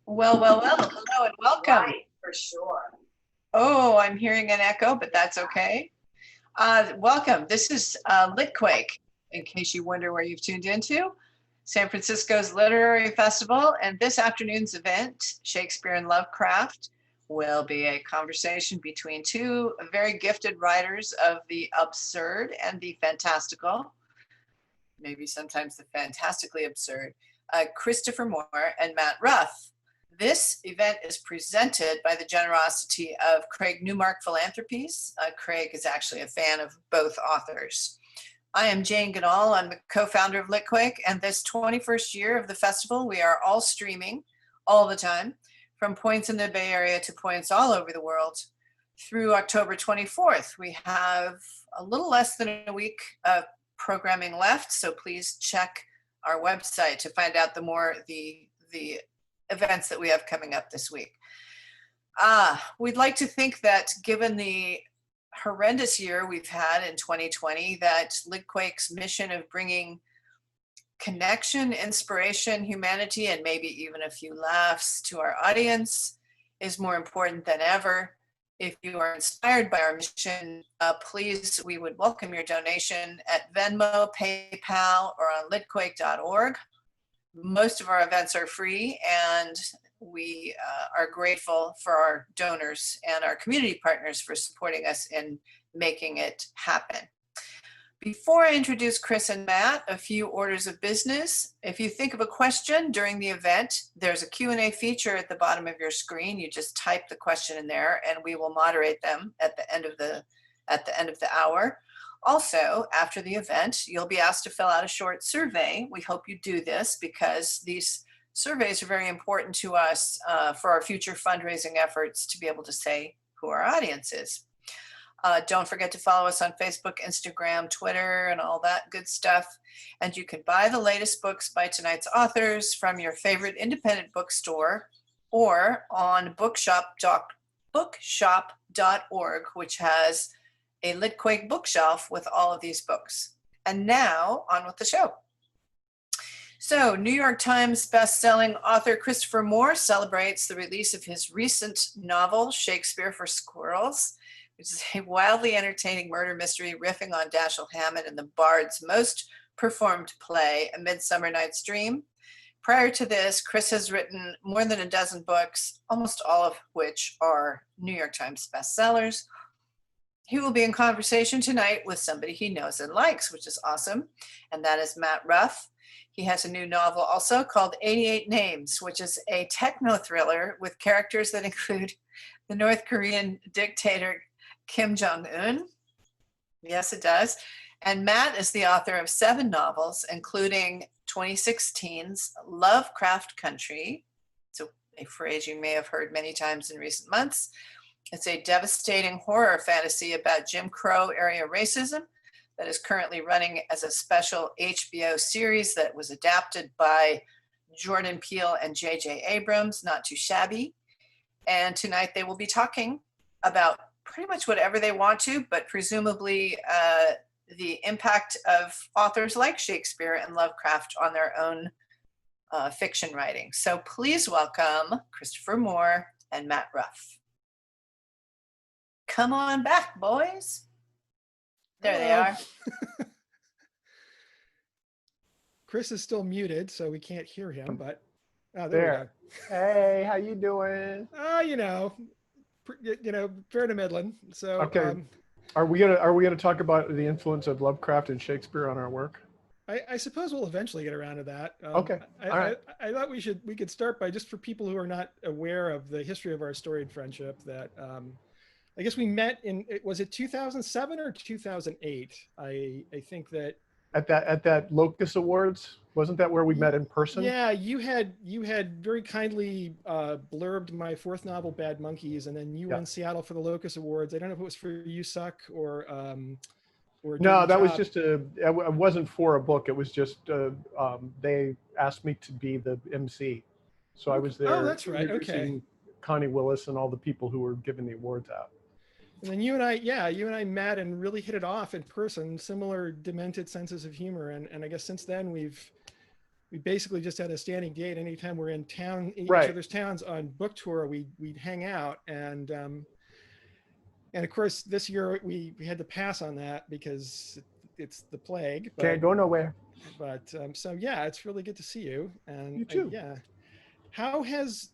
Well, hello and welcome. Right, for sure. Oh, I'm hearing an echo, but that's okay. Welcome. This is Litquake, in case you wonder where you've tuned into. San Francisco's Literary Festival, and this afternoon's event, Shakespeare and Lovecraft, will be a conversation between two very gifted writers of the absurd and the fantastical, maybe sometimes the fantastically absurd, Christopher Moore and Matt Ruff. This event is presented by the generosity of Craig Newmark Philanthropies. Craig is actually a fan of both authors. I am Jane Goodall. I'm the co-founder of Litquake, and this 21st year of the festival, we are all streaming all the time, from points in the Bay Area to points all over the world. Through October 24th, we have a little less than a week of programming left, so please check our website to find out the events that we have coming up this week. We'd like to think that given the horrendous year we've had in 2020, that Litquake's mission of bringing connection, inspiration, humanity, and maybe even a few laughs to our audience is more important than ever. If you are inspired by our mission, please, we would welcome your donation at Venmo, PayPal, or on litquake.org. Most of our events are free, and we are grateful for our donors and our community partners for supporting us in making it happen. Before I introduce Chris and Matt, a few orders of business. If you think of a question during the event, there's a Q&A feature at the bottom of your screen. You just type the question in there, and we will moderate them at the end of the hour. Also, after the event, you'll be asked to fill out a short survey. We hope you do this because these surveys are very important to us for our future fundraising efforts to be able to say who our audience is. Don't forget to follow us on Facebook, Instagram, Twitter, and all that good stuff. And you can buy the latest books by tonight's authors from your favorite independent bookstore or on bookshop.org, which has a Litquake bookshelf with all of these books. And now, on with the show. So, New York Times bestselling author Christopher Moore celebrates the release of his recent novel, Shakespeare for Squirrels, which is a wildly entertaining murder mystery riffing on Dashiell Hammett and the Bard's most performed play, A Midsummer Night's Dream. Prior to this, Chris has written more than a dozen books, almost all of which are New York Times bestsellers. He will be in conversation tonight with somebody he knows and likes, which is awesome, and that is Matt Ruff. He has a new novel also called 88 Names, which is a technothriller with characters that include the North Korean dictator Kim Jong-un. Yes, it does. And Matt is the author of 7 novels, including 2016's Lovecraft Country. It's a phrase you may have heard many times in recent months. It's a devastating horror fantasy about Jim Crow area racism that is currently running as a special HBO series that was adapted by Jordan Peele and J.J. Abrams, not too shabby. And tonight they will be talking about pretty much whatever they want to, but presumably the impact of authors like Shakespeare and Lovecraft on their own fiction writing. So please welcome Christopher Moore and Matt Ruff. Come on back, boys. There they are. Chris is still muted, so we can't hear him, but there. Hey, how you doing? Fair to middling. So okay. Are we gonna talk about the influence of Lovecraft and Shakespeare on our work? I suppose we'll eventually get around to that. Okay. All right. I thought we could start by, just for people who are not aware of the history of our storied friendship, that I guess we met in, was it 2007 or 2008? I think that at that Locus Awards, wasn't that where we met in person? Yeah, you had very kindly blurbed my 4th novel, Bad Monkeys, and then you were in Seattle for the Locus Awards. I don't know if it was for You Suck or no, that was just it wasn't for a book. It was just they asked me to be the MC, so I was there. Oh, that's right. Okay. Connie Willis and all the people who were giving the awards out. And then you and I met and really hit it off in person, similar demented senses of humor. And I guess since then we've we basically just had a standing gate. Anytime we're in town, each Right. other's towns on book tour, we'd hang out. And of course, this year we had to pass on that because it's the plague. Can't go nowhere. But so yeah, it's really good to see you. And You too. yeah, how has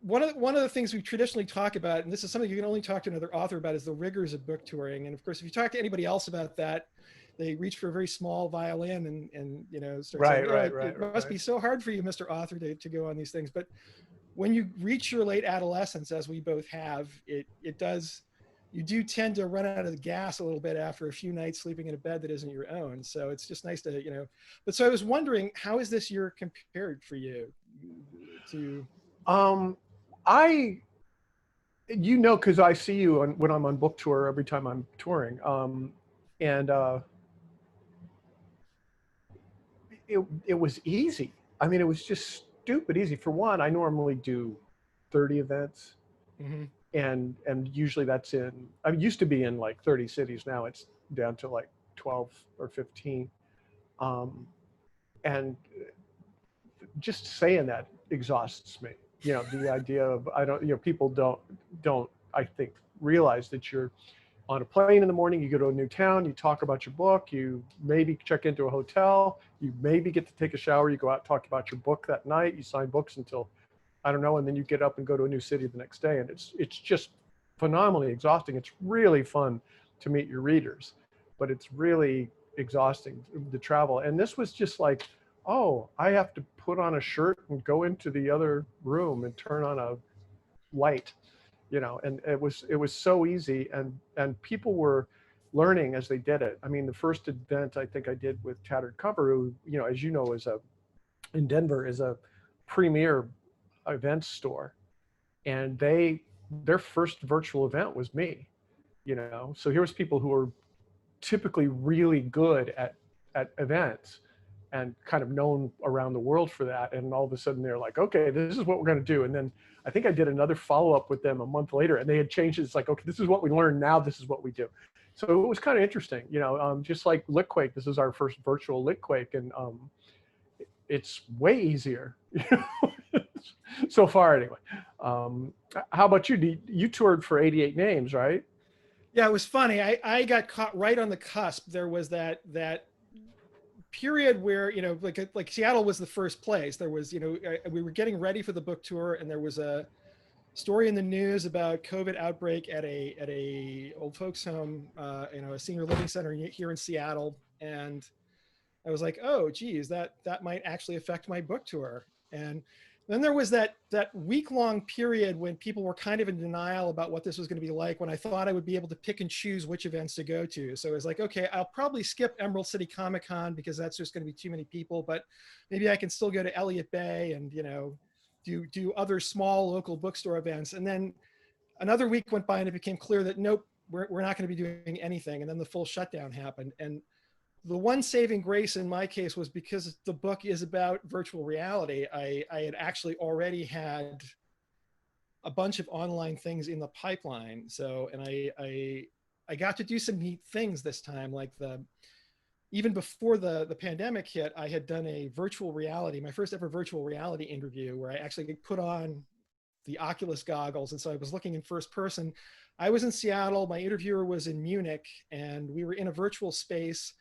one of the things we traditionally talk about, and this is something you can only talk to another author about, is the rigors of book touring. And of course, if you talk to anybody else about that, they reach for a very small violin and you know, start saying, it must be so hard for you, Mr. Author, to go on these things. But when you reach your late adolescence, as we both have, you do tend to run out of the gas a little bit after a few nights sleeping in a bed that isn't your own. So it's just nice to, you know, but so I was wondering, how is this year compared for you to? You know, cause I see you when I'm on book tour, every time I'm touring. It was easy. I mean, it was just stupid easy. For one, I normally do 30 events. Mm-hmm. And usually that's I used to be in like 30 cities. Now it's down to like 12 or 15. And just saying that exhausts me. You know, the idea of, people don't, I think, realize that you're on a plane in the morning, you go to a new town, you talk about your book, you maybe check into a hotel, you maybe get to take a shower, you go out and talk about your book that night, you sign books until, I don't know, and then you get up and go to a new city the next day. And it's just phenomenally exhausting. It's really fun to meet your readers, but it's really exhausting to travel. And this was just like, oh, I have to put on a shirt and go into the other room and turn on a light, you know, and it was so easy, and people were learning as they did it. I mean, the first event I think I did with Tattered Cover, who, you know, as you know, in Denver is a premier events store, and their first virtual event was me, you know. So here was people who were typically really good at events and kind of known around the world for that, and all of a sudden they're like, okay, this is what we're going to do. And then I think I did another follow-up with them a month later, and they had changed it. It's like, okay, this is what we learned, now this is what we do. So it was kind of interesting, you know. Just like Litquake, this is our first virtual Litquake, and it's way easier, you know, so far anyway. How about you? You toured for 88 Names, right? Yeah, it was funny. I got caught right on the cusp. There was that period where, you know, like Seattle was the first place. There was, you know, we were getting ready for the book tour, and there was a story in the news about COVID outbreak at a old folks home, you know, a senior living center here in Seattle. And I was like, oh, geez, that might actually affect my book tour. And then there was that week-long period when people were kind of in denial about what this was going to be like, when I thought I would be able to pick and choose which events to go to. So it was like, okay, I'll probably skip Emerald City Comic Con because that's just going to be too many people, but maybe I can still go to Elliott Bay and, you know, do other small local bookstore events. And then another week went by and it became clear that, nope, we're not going to be doing anything. And then the full shutdown happened. And the one saving grace in my case was because the book is about virtual reality. I had actually already had a bunch of online things in the pipeline. So, and I got to do some neat things this time. Like even before the pandemic hit, I had done a virtual reality, my first ever virtual reality interview, where I actually put on the Oculus goggles. And so I was looking in first person. I was in Seattle, my interviewer was in Munich, and we were in a virtual space.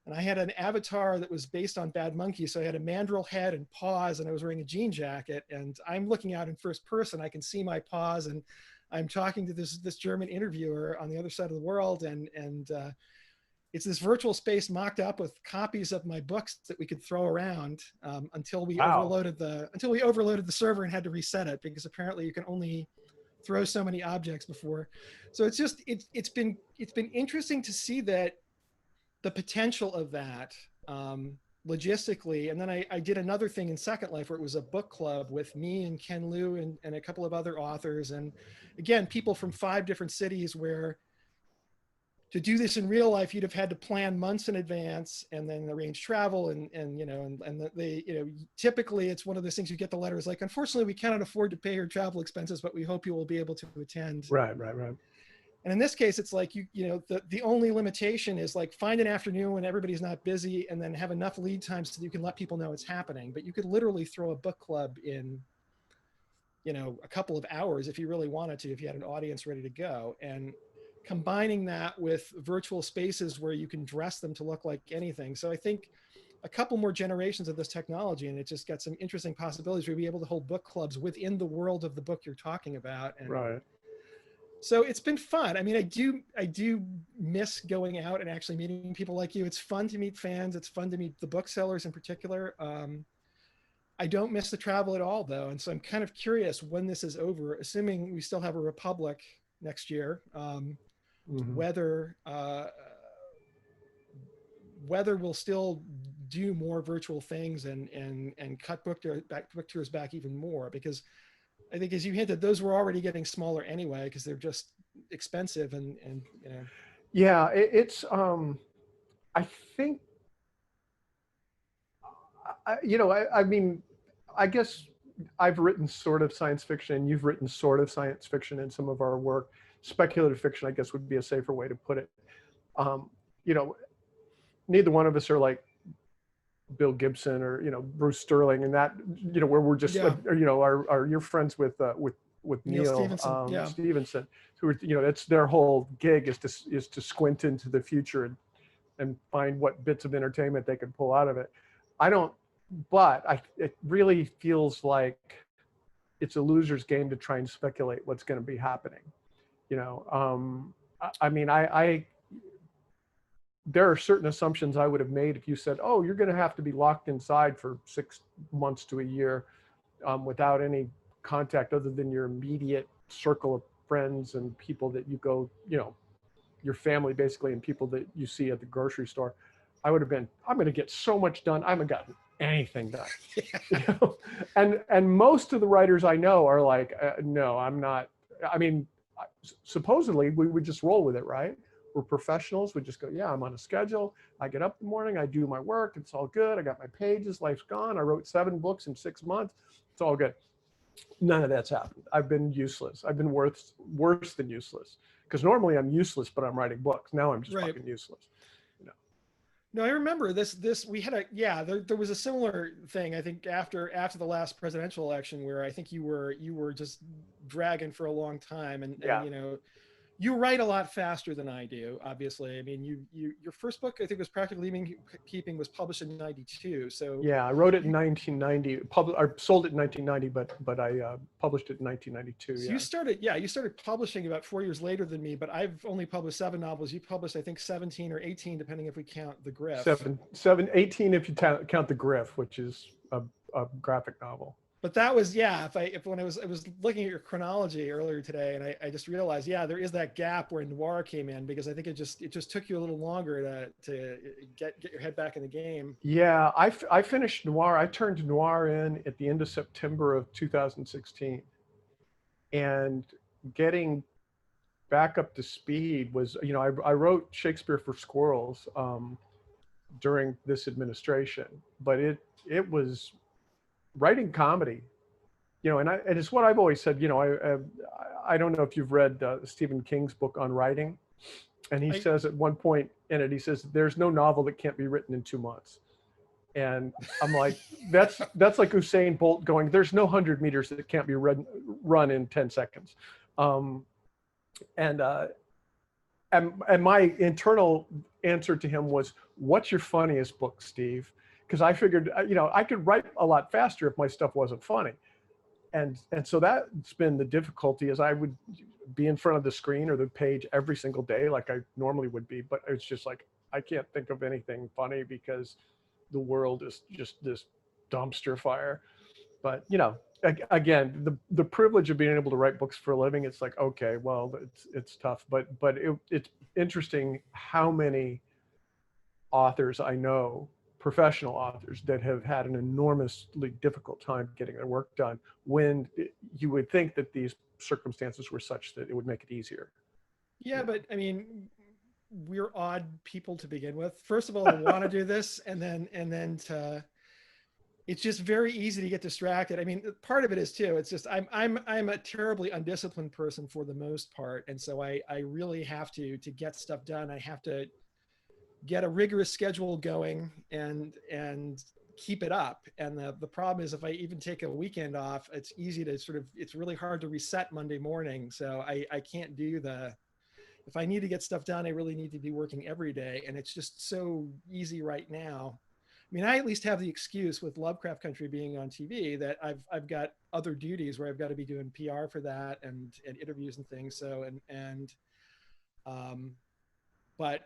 And I had an avatar that was based on Bad Monkey. So I had a mandrill head and paws, and I was wearing a jean jacket. And I'm looking out in first person. I can see my paws, and I'm talking to this German interviewer on the other side of the world. And it's this virtual space mocked up with copies of my books that we could throw around until we overloaded the server and had to reset it, because apparently you can only throw so many objects before. So it's been interesting to see that, the potential of that logistically. And then I did another thing in Second Life where it was a book club with me and Ken Liu and a couple of other authors. And again, people from 5 different cities, where to do this in real life, you'd have had to plan months in advance and then arrange travel and you know, and they, you know, typically it's one of those things you get the letters like, unfortunately, we cannot afford to pay your travel expenses, but we hope you will be able to attend. Right. And in this case, it's like, the only limitation is like find an afternoon when everybody's not busy and then have enough lead time so that you can let people know it's happening. But you could literally throw a book club in, a couple of hours if you really wanted to, if you had an audience ready to go. And combining that with virtual spaces where you can dress them to look like anything. So I think a couple more generations of this technology, and it just got some interesting possibilities where you'll be able to hold book clubs within the world of the book you're talking about. And Right. so it's been fun. I mean, I do miss going out and actually meeting people like you. It's fun to meet fans. It's fun to meet the booksellers in particular. I don't miss the travel at all, though. And so I'm kind of curious when this is over, assuming we still have a Republic next year, whether we'll still do more virtual things and cut book tours back even more, because I think, as you hinted, those were already getting smaller anyway because they're just expensive and. Yeah, it's I think I mean, I guess I've written sort of science fiction. You've written sort of science fiction in some of our work. Speculative fiction, I guess, would be a safer way to put it. Neither one of us are like Bill Gibson or Bruce Sterling, and that where we're just you're friends with Neil Stevenson, who are, that's their whole gig is to squint into the future and find what bits of entertainment they can pull out of it. It really feels like it's a loser's game to try and speculate what's going to be happening. I mean, there are certain assumptions I would have made if you said, oh, you're going to have to be locked inside for 6 months to a year without any contact other than your immediate circle of friends and people that you go, your family basically, and people that you see at the grocery store. I would have been, I'm going to get so much done. I haven't gotten anything done. And most of the writers I know are like, no, I'm not. I mean, supposedly we would just roll with it, right? We're professionals. We just go, yeah, I'm on a schedule. I get up in the morning, I do my work. It's all good. I got my pages. Life's gone. I wrote 7 books in 6 months. It's all good. None of that's happened. I've been useless. I've been worse than useless. Because normally I'm useless, but I'm writing books. Now I'm just fucking useless. No, I remember this. We had there was a similar thing. I think after the last presidential election, where I think you were just dragging for a long time, and you write a lot faster than I do. Obviously, I mean, your first book, I think, was Practical Keeping, was published in '92. So yeah, I wrote it in 1990. I sold it in 1990, but I published it in 1992. So you started publishing about 4 years later than me, but I've only published 7 novels. You published, I think, 17 or 18, depending if we count the Griff. 18 if you count the Griff, which is a graphic novel. But that was, when I was looking at your chronology earlier today, and I just realized, there is that gap where noir came in, because I think it just took you a little longer to get your head back in the game. Yeah, I finished noir. I turned noir in at the end of September of 2016, and getting back up to speed was, I wrote Shakespeare for Squirrels during this administration, but it was writing comedy, and it's what I've always said. I don't know if you've read Stephen King's book on writing, and he says at one point in it, he says, "There's no novel that can't be written in 2 months." And I'm like, that's like Usain Bolt going, "There's no 100 meters that can't be run in 10 seconds." And my internal answer to him was, "What's your funniest book, Steve?" Because I figured, I could write a lot faster if my stuff wasn't funny. And so that's been the difficulty, is I would be in front of the screen or the page every single day like I normally would be. But it's just like, I can't think of anything funny because the world is just this dumpster fire. But, again, the privilege of being able to write books for a living, it's like, okay, well, it's tough. But it's interesting how many authors I know, professional authors, that have had an enormously difficult time getting their work done, when you would think that these circumstances were such that it would make it easier. Yeah, but I mean, we're odd people to begin with. First of all, to want to do this, and then to it's just very easy to get distracted. I mean, part of it is too, it's just, I'm a terribly undisciplined person for the most part. And so I really have to get stuff done. I have to get a rigorous schedule going and keep it up. And the problem is if I even take a weekend off, it's easy to it's really hard to reset Monday morning. So I can't do if I need to get stuff done, I really need to be working every day. And it's just so easy right now. I mean, I at least have the excuse with Lovecraft Country being on TV that I've got other duties where I've got to be doing PR for that and interviews and things. So, but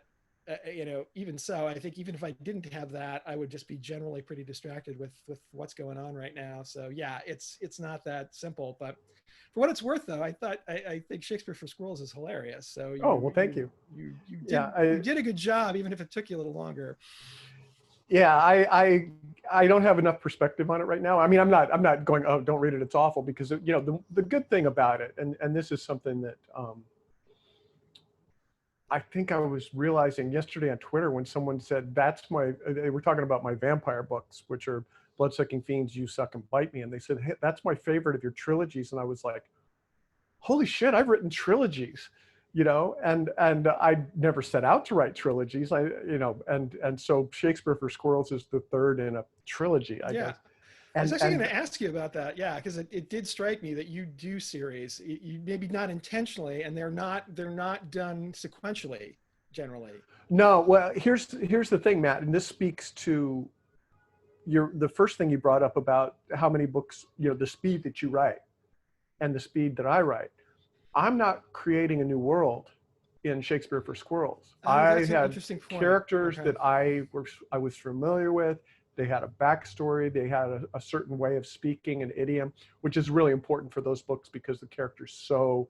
you know, even so, I think even if I didn't have that, I would just be generally pretty distracted with what's going on right now. So yeah, it's not that simple, but for what it's worth though, I think Shakespeare for Squirrels is hilarious. So well, thank you. You did a good job, even if it took you a little longer. Yeah, I don't have enough perspective on it right now. I mean, I'm not going, oh, don't read it, it's awful, because you know the good thing about it, and this is something that I think I was realizing yesterday on Twitter when someone said they were talking about my vampire books, which are Bloodsucking Fiends, You Suck and Bite Me, and they said, hey, that's my favorite of your trilogies, and I was like, holy shit, I've written trilogies. You know, and I never set out to write trilogies. And so Shakespeare for Squirrels is the third in a trilogy, I guess. I was actually going to ask you about that. Yeah, because it did strike me that you do series, you maybe not intentionally, and they're not done sequentially generally. No, well, here's the thing, Matt, and this speaks to the first thing you brought up about how many books, you know, the speed that you write and the speed that I write. I'm not creating a new world in Shakespeare for Squirrels. I had characters that I was familiar with. They had a backstory. They had a certain way of speaking, an idiom, which is really important for those books because the character's so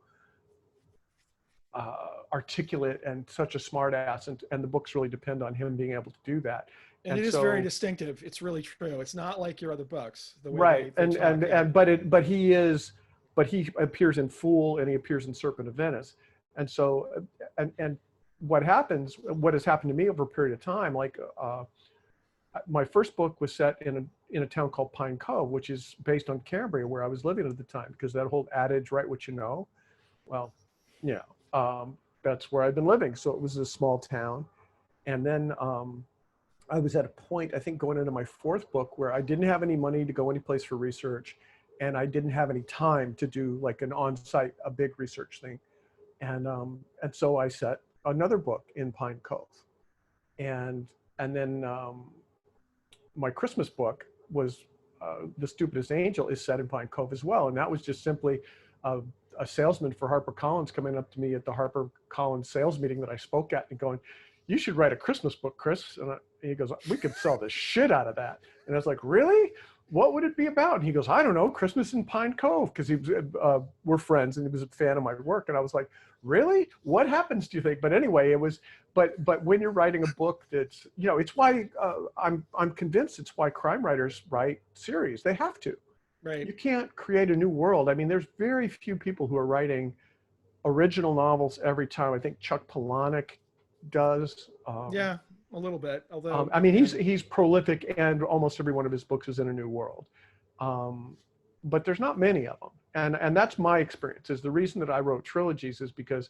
articulate and such a smart ass, and the books really depend on him being able to do that. And it is very distinctive. It's really true. It's not like your other books. The way right, they but he appears in Fool and he appears in Serpent of Venice. And so, and what has happened to me over a period of time, like my first book was set in a town called Pine Cove, which is based on Cambria, where I was living at the time, because that whole adage, write what you know. Well, yeah, that's where I've been living. So it was a small town. And then I was at a point, I think going into my fourth book, where I didn't have any money to go any place for research. And I didn't have any time to do like an on-site, a big research thing. And so I set another book in Pine Cove. And then my Christmas book was The Stupidest Angel is set in Pine Cove as well. And that was just simply a salesman for HarperCollins coming up to me at the HarperCollins sales meeting that I spoke at and going, you should write a Christmas book, Chris. And he goes, we could sell the shit out of that. And I was like, really? What would it be about? And he goes, I don't know, Christmas in Pine Cove, because we're friends and he was a fan of my work. And I was like, really? What happens, do you think? But anyway, it was, but when you're writing a book that's, you know, it's why I'm convinced it's why crime writers write series. They have to. Right. You can't create a new world. I mean, there's very few people who are writing original novels every time. I think Chuck Palahniuk does. Yeah. A little bit, although I mean, he's prolific, and almost every one of his books is in a new world, but there's not many of them, and that's my experience. Is the reason that I wrote trilogies is because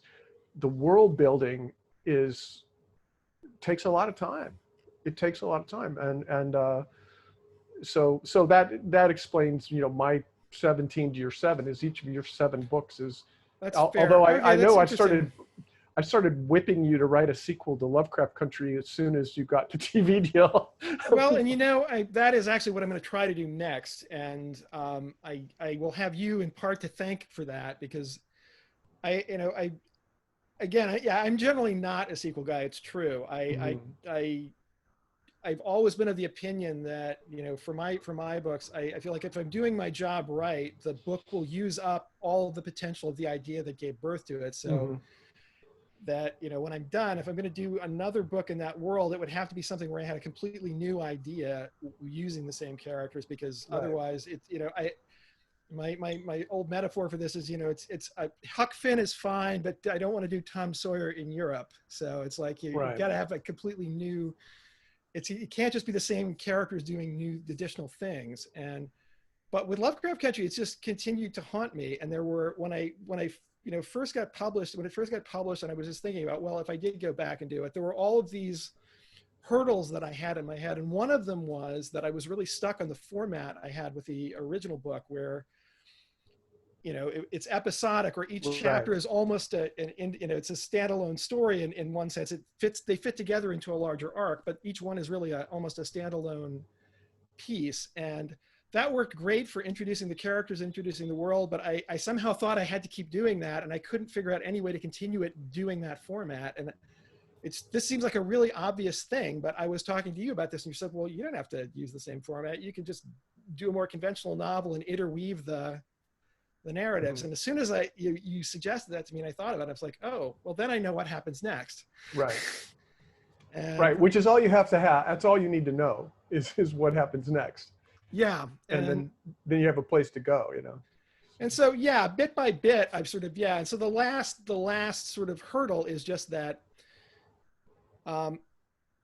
the world building takes a lot of time. It takes a lot of time, and so that explains, you know, my 17 to your 7 is each of your 7 books is. That's fair. Although I know I started whipping you to write a sequel to Lovecraft Country as soon as you got the TV deal. Well, and you know, that is actually what I'm going to try to do next. And I will have you in part to thank for that, because I'm generally not a sequel guy. It's true. I've always been of the opinion that, you know, for my books, I feel like if I'm doing my job right, the book will use up all of the potential of the idea that gave birth to it. So that, you know, when I'm done, if I'm going to do another book in that world, it would have to be something where I had a completely new idea using the same characters, because otherwise it's, you know, my old metaphor for this is, you know, it's Huck Finn is fine, but I don't want to do Tom Sawyer in Europe. So it's like you've got to have a completely new it can't just be the same characters doing new additional things. But with Lovecraft Country, it's just continued to haunt me. And there were, when I first got published, when it first got published, and I was just thinking about, well, if I did go back and do it, there were all of these hurdles that I had in my head. And one of them was that I was really stuck on the format I had with the original book, where, it's episodic, or each chapter is almost it's a standalone story in one sense. They fit together into a larger arc, but each one is really almost a standalone piece. And that worked great for introducing the characters, introducing the world, but I somehow thought I had to keep doing that, and I couldn't figure out any way to continue it doing that format. And this seems like a really obvious thing, but I was talking to you about this, and you said, well, you don't have to use the same format. You can just do a more conventional novel and interweave the narratives. Mm-hmm. And as soon as you suggested that to me and I thought about it, I was like, oh, well, then I know what happens next. Right. Right, which is all you have to have. That's all you need to know is what happens next. Yeah. And then you have a place to go, And so, yeah, bit by bit, I've sort of, and so the last sort of hurdle is just that,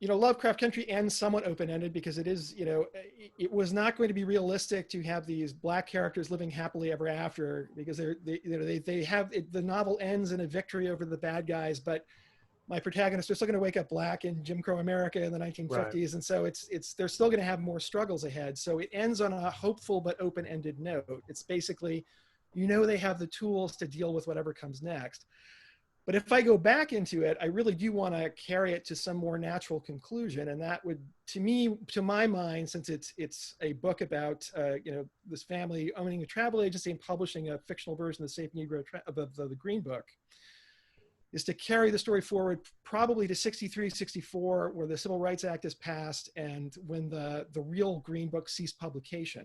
Lovecraft Country ends somewhat open-ended because it is, it was not going to be realistic to have these black characters living happily ever after, because they have, the novel ends in a victory over the bad guys, but my protagonists are still going to wake up black in Jim Crow America in the 1950s. Right. And so they're still going to have more struggles ahead. So it ends on a hopeful but open-ended note. It's basically, they have the tools to deal with whatever comes next. But if I go back into it, I really do want to carry it to some more natural conclusion. And that would, to my mind, since it's a book about, this family owning a travel agency and publishing a fictional version of the Safe Negro of the Green Book, is to carry the story forward probably to 63, 64, where the Civil Rights Act is passed and when the real Green Book ceased publication.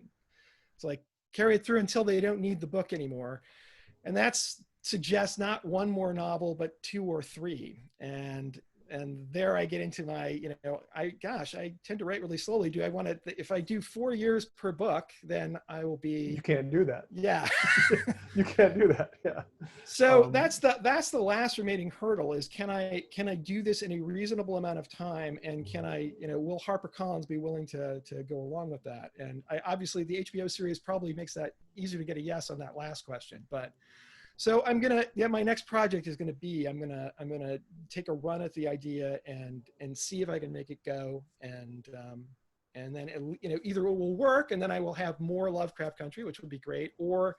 It's like carry it through until they don't need the book anymore. And that's suggests not one more novel, but 2 or 3. And there I get into my, I tend to write really slowly. Do I want to, if I do 4 years per book, then I will be. You can't do that. Yeah. You can't do that. Yeah. So that's the last remaining hurdle is, can I do this in a reasonable amount of time? And can I, will HarperCollins be willing to go along with that? And obviously the HBO series probably makes that easier to get a yes on that last question, but so my next project is gonna be, I'm gonna take a run at the idea and see if I can make it go, and then either it will work and then I will have more Lovecraft Country, which would be great, or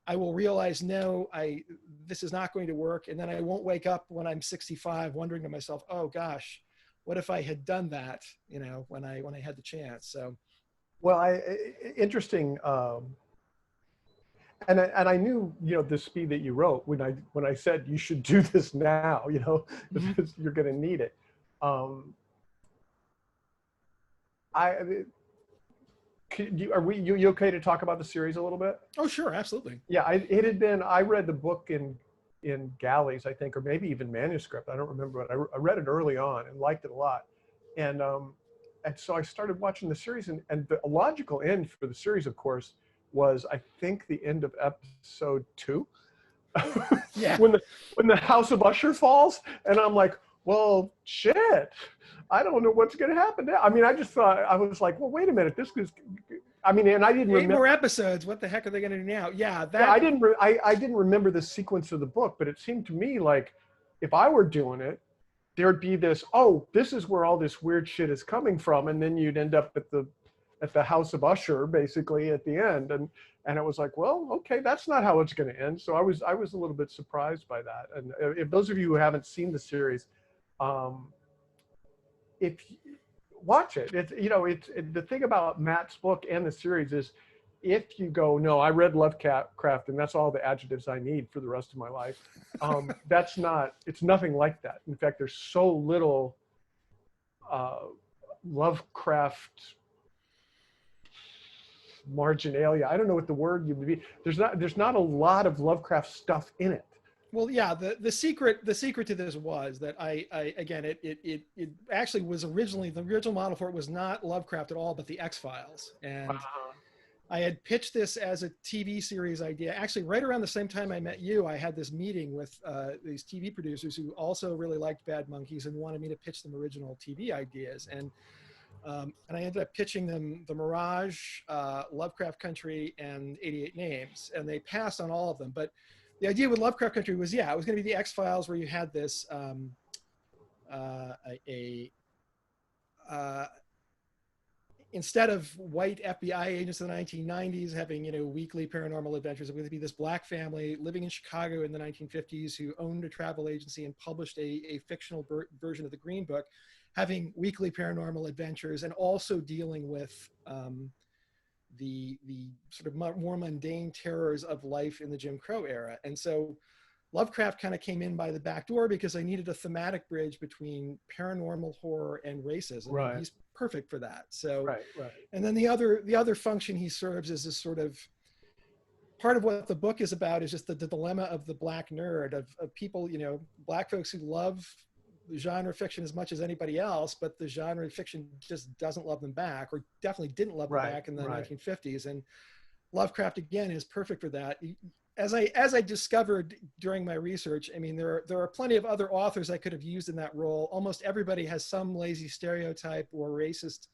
I will realize no, this is not going to work, and then I won't wake up when I'm 65 wondering to myself, oh gosh, what if I had done that, when I had the chance. So, well, interesting. And I knew, the speed that you wrote when I said you should do this now, because you're going to need it. Are you okay to talk about the series a little bit? Oh, sure, absolutely. Yeah, I read the book in galleys, I think, or maybe even manuscript. I don't remember, but I read it early on and liked it a lot. And so I started watching the series, and the logical end for the series, of course, was I think the end of episode 2. Yeah. when the House of Usher falls, and I'm like, well, shit, I don't know what's going to happen now. I mean, I just thought, I was like, well, wait a minute, this is, and I didn't remember. 8 more episodes. What the heck are they going to do now? Yeah. I didn't remember the sequence of the book, but it seemed to me like if I were doing it, there'd be this, oh, this is where all this weird shit is coming from. And then you'd end up at the House of Usher, basically, at the end, and it was like, well, okay, that's not how it's going to end. So I was a little bit surprised by that. And if those of you who haven't seen the series, watch it. The thing about Matt's book and the series is, if you go, no, I read Lovecraft and that's all the adjectives I need for the rest of my life, it's nothing like that. In fact, there's so little Lovecraft marginalia. I don't know what the word would be. There's not a lot of Lovecraft stuff in it. Well, yeah, the secret to this was that it actually was originally, the original model for it was not Lovecraft at all, but the X-Files. And I had pitched this as a TV series idea. Actually, right around the same time I met you, I had this meeting with these TV producers who also really liked Bad Monkeys and wanted me to pitch them original TV ideas. And And I ended up pitching them The Mirage, Lovecraft Country, and 88 Names, and they passed on all of them. But the idea with Lovecraft Country was, yeah, it was going to be the X-Files, where you had this instead of white FBI agents in the 1990s having, you know, weekly paranormal adventures, it was going to be this black family living in Chicago in the 1950s who owned a travel agency and published a fictional version of the Green Book, having weekly paranormal adventures and also dealing with the sort of more mundane terrors of life in the Jim Crow era. And so Lovecraft kind of came in by the back door because I needed a thematic bridge between paranormal horror and racism. Right. He's perfect for that. So, Right. and then the other function he serves is this sort of part of what the book is about is just the dilemma of the black nerd, of people, you know, black folks who love genre fiction as much as anybody else, but the genre fiction just doesn't love them back, or definitely didn't love them back in the 1950s. And Lovecraft, again, is perfect for that. As I discovered during my research, I mean, there are plenty of other authors I could have used in that role. Almost everybody has some lazy stereotype or racist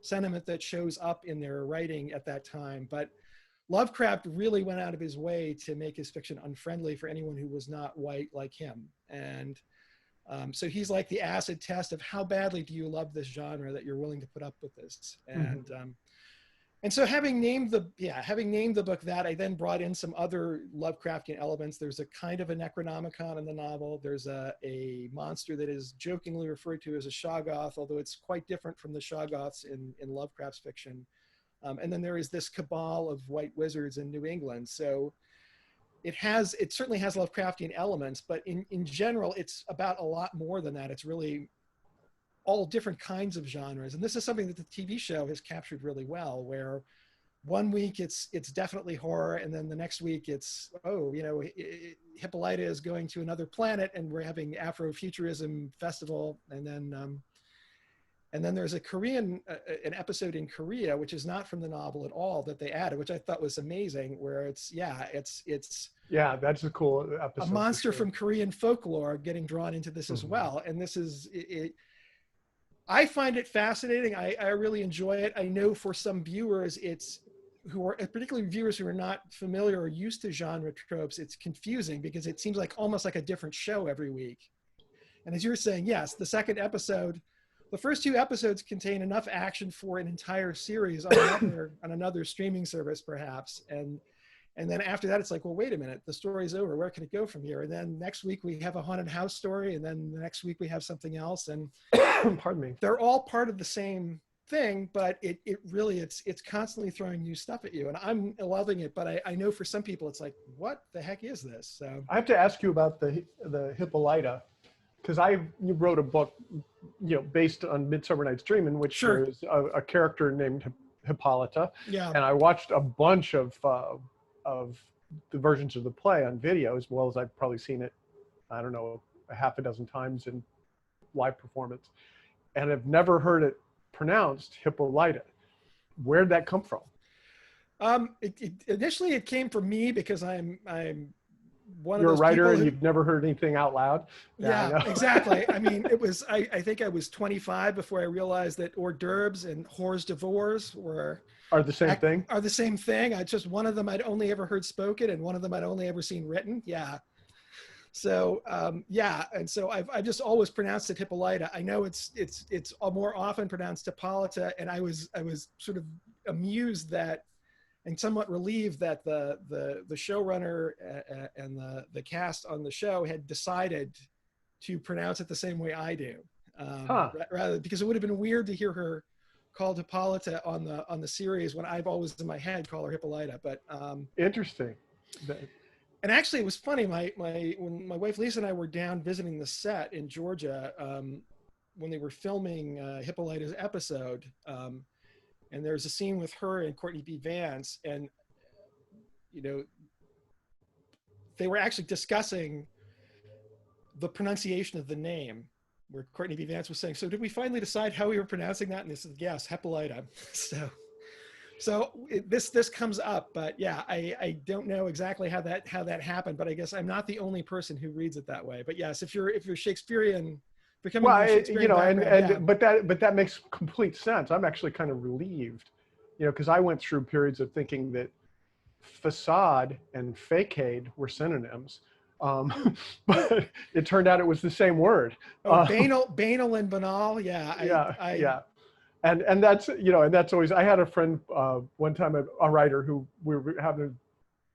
sentiment that shows up in their writing at that time. But Lovecraft really went out of his way to make his fiction unfriendly for anyone who was not white like him. And so he's like the acid test of how badly do you love this genre that you're willing to put up with this. And so having named the book that, I then brought in some other Lovecraftian elements. There's a kind of a Necronomicon in the novel. There's a monster that is jokingly referred to as a Shoggoth, although it's quite different from the Shoggoths in Lovecraft's fiction. And then there is this cabal of white wizards in New England. So it certainly has Lovecraftian elements, but in general, it's about a lot more than that. It's really all different kinds of genres. And this is something that the TV show has captured really well, where one week it's definitely horror, and then the next week it's, Hippolyta is going to another planet and we're having Afrofuturism festival. And then there's an episode in Korea, which is not from the novel at all, that they added, which I thought was amazing, where it's that's a cool episode. A monster from Korean folklore getting drawn into this as well. And this is, I find it fascinating. I really enjoy it. I know for some viewers, particularly viewers who are not familiar or used to genre tropes, it's confusing because it seems like almost like a different show every week. And as you're saying, yes, the first two episodes contain enough action for an entire series on another streaming service, perhaps. And then after that, it's like, well, wait a minute, the story's over. Where can it go from here? And then next week we have a haunted house story. And then the next week we have something else. And pardon me, they're all part of the same thing, but it really, it's constantly throwing new stuff at you. And I'm loving it, but I know for some people, it's like, what the heck is this? So I have to ask you about the Hippolyta, because you wrote a book, based on Midsummer Night's Dream, in which there's a character named Hippolyta. Yeah. And I watched a bunch of the versions of the play on video, as well as I've probably seen it, I don't know, a half a dozen times in live performance, and I've never heard it pronounced Hippolyta. Where'd that come from? Initially it came from me because I'm one You're of those a writer people and you've never heard anything out loud. Yeah, exactly. I mean, it was, I think I was 25 before I realized that hors d'oeuvres and hors d'oeuvres are the same thing. Are the same thing. I just, one of them I'd only ever heard spoken and one of them I'd only ever seen written. Yeah. So and so I've just always pronounced it Hippolyta. I know it's more often pronounced Hippolyta, and I was sort of amused that, and somewhat relieved that the showrunner and the cast on the show had decided to pronounce it the same way I do, rather, because it would have been weird to hear her called Hippolyta on the series when I've always in my head call her Hippolyta. But interesting. And actually, it was funny. When my wife Lisa and I were down visiting the set in Georgia, when they were filming Hippolyta's episode. And there's a scene with her and Courtney B. Vance, and they were actually discussing the pronunciation of the name, where Courtney B. Vance was saying, "So did we finally decide how we were pronouncing that?" And they said, "Yes, Hippolyta." So this comes up, but yeah, I don't know exactly how that happened, but I guess I'm not the only person who reads it that way. But yes, if you're Shakespearean becoming Well, more Shakespearean but that makes complete sense. I'm actually kind of relieved, because I went through periods of thinking that facade and fakeade were synonyms, but it turned out it was the same word. Banal and banal. Yeah. Yeah. And that's, and that's always, I had a friend one time, a writer, who we were having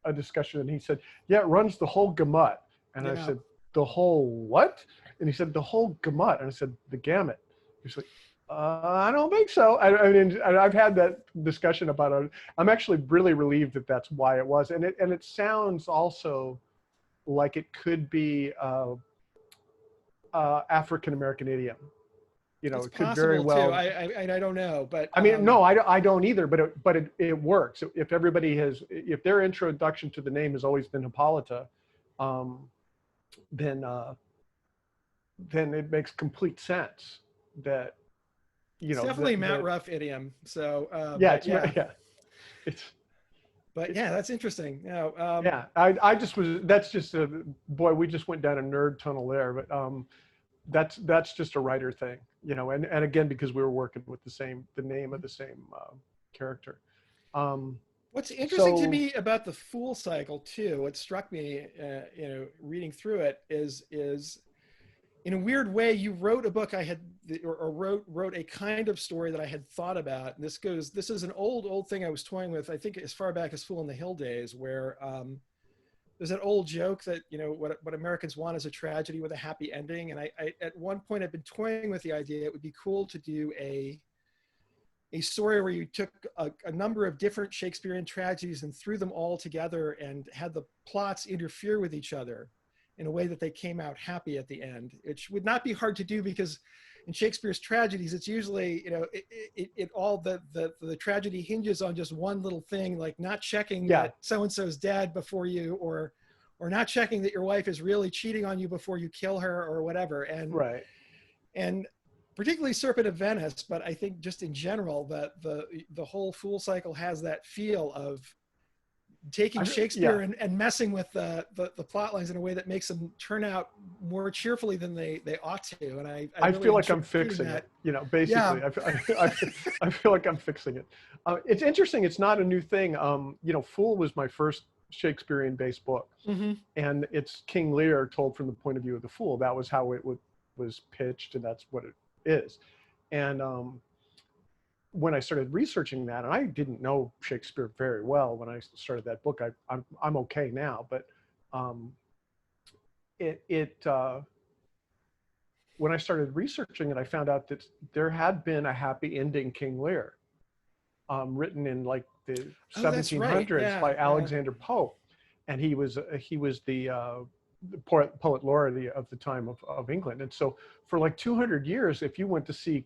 a discussion, and he said, yeah, it runs the whole gamut. And I said, the whole what? And he said, the whole gamut. And I said, the gamut. He's like, I don't think so. I mean, I've had that discussion about it. I'm actually really relieved that that's why it was. And it sounds also like it could be African-American idiom. It's it could very well. too. I don't know, but I mean, no, I don't either. But it works. If everybody if their introduction to the name has always been Hippolyta, then it makes complete sense that it's definitely Matt Ruff idiom. So But yeah, that's interesting. Yeah, I just was. That's just boy. We just went down a nerd tunnel there, but that's just a writer thing, and again, because we were working with the name of the same character. What's interesting to me about the Fool cycle too, what struck me, reading through it is in a weird way, you wrote a book I had, or wrote a kind of story that I had thought about. And this is an old thing I was toying with, I think as far back as Fool on the Hill days, where there's an old joke that, what Americans want is a tragedy with a happy ending. And I at one point I've been toying with the idea it would be cool to do a story where you took a number of different Shakespearean tragedies and threw them all together and had the plots interfere with each other in a way that they came out happy at the end, which would not be hard to do because in Shakespeare's tragedies, it's usually, the tragedy hinges on just one little thing, like not checking that so-and-so's dead before you, or not checking that your wife is really cheating on you before you kill her or whatever. And, right. And particularly Serpent of Venice, but I think just in general that the whole Fool cycle has that feel of taking Shakespeare and messing with the plot lines in a way that makes them turn out more cheerfully than they ought to. And I really feel like I'm fixing it, basically. I feel like I'm fixing it. It's interesting. It's not a new thing. Fool was my first Shakespearean based book, and it's King Lear told from the point of view of the fool. That was how it was pitched, and that's what it is. And when I started researching that, and I didn't know Shakespeare very well when I started that book, I'm okay now, but when I started researching it, I found out that there had been a happy ending King Lear, written in like the 1700s by Alexander Pope, and he was the poet laureate of the time of England. And so for like 200 years, if you went to see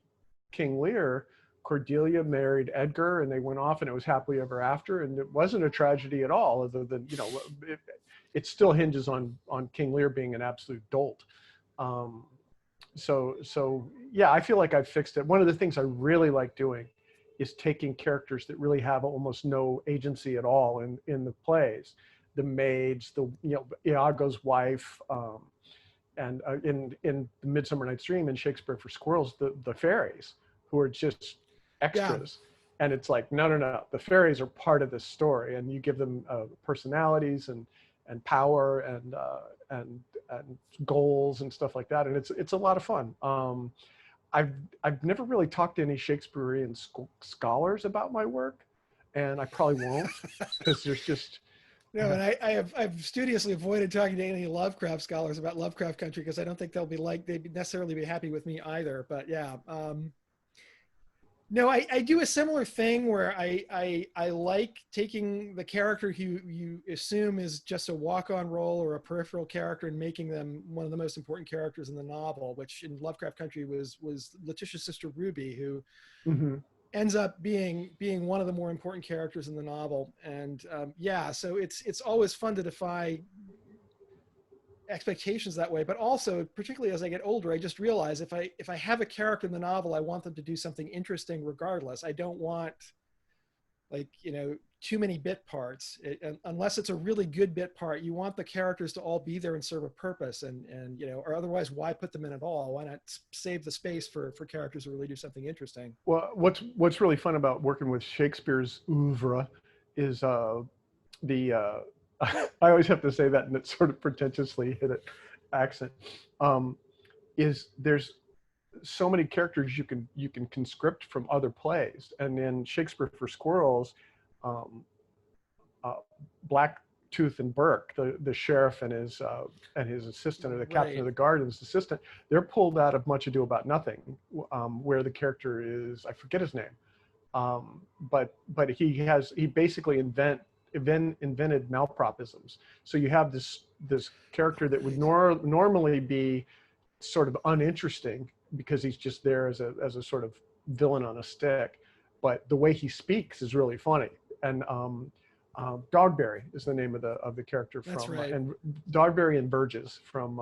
King Lear, Cordelia married Edgar and they went off and it was happily ever after. And it wasn't a tragedy at all, other than, it still hinges on King Lear being an absolute dolt. So yeah, I feel like I've fixed it. One of the things I really like doing is taking characters that really have almost no agency at all in the plays. The maids, Iago's wife, and in Midsummer Night's Dream and Shakespeare for Squirrels, the fairies, who are just extras. And it's like, no, the fairies are part of this story, and you give them personalities and power and goals and stuff like that, and it's a lot of fun. I've never really talked to any Shakespearean scholars about my work, and I probably won't, because there's just no. And I've studiously avoided talking to any Lovecraft scholars about Lovecraft Country because I don't think they'd necessarily be happy with me either. But yeah. No, I do a similar thing where I like taking the character who you assume is just a walk-on role or a peripheral character and making them one of the most important characters in the novel, which in Lovecraft Country was Letitia's sister Ruby, who ends up being one of the more important characters in the novel. And so it's always fun to defy expectations that way, but also particularly as I get older, I just realize if I have a character in the novel, I want them to do something interesting regardless. I don't want too many bit parts. Unless it's a really good bit part, you want the characters to all be there and serve a purpose, and you know, or otherwise, why put them in at all? Why not save the space for characters who really do something interesting? Well, what's really fun about working with Shakespeare's oeuvre is the I always have to say that in that sort of pretentiously hit it accent. Is there's so many characters you can conscript from other plays, and in Shakespeare for Squirrels, Blacktooth and Burke, the sheriff and his assistant, or the captain of the guard and his assistant, they're pulled out of Much Ado About Nothing, where the character is, I forget his name, but he basically invented malapropisms. So you have this character that would normally be sort of uninteresting because he's just there as a sort of villain on a stick, but the way he speaks is really funny. And Dogberry is the name of the character from, right. And Dogberry and Burgess from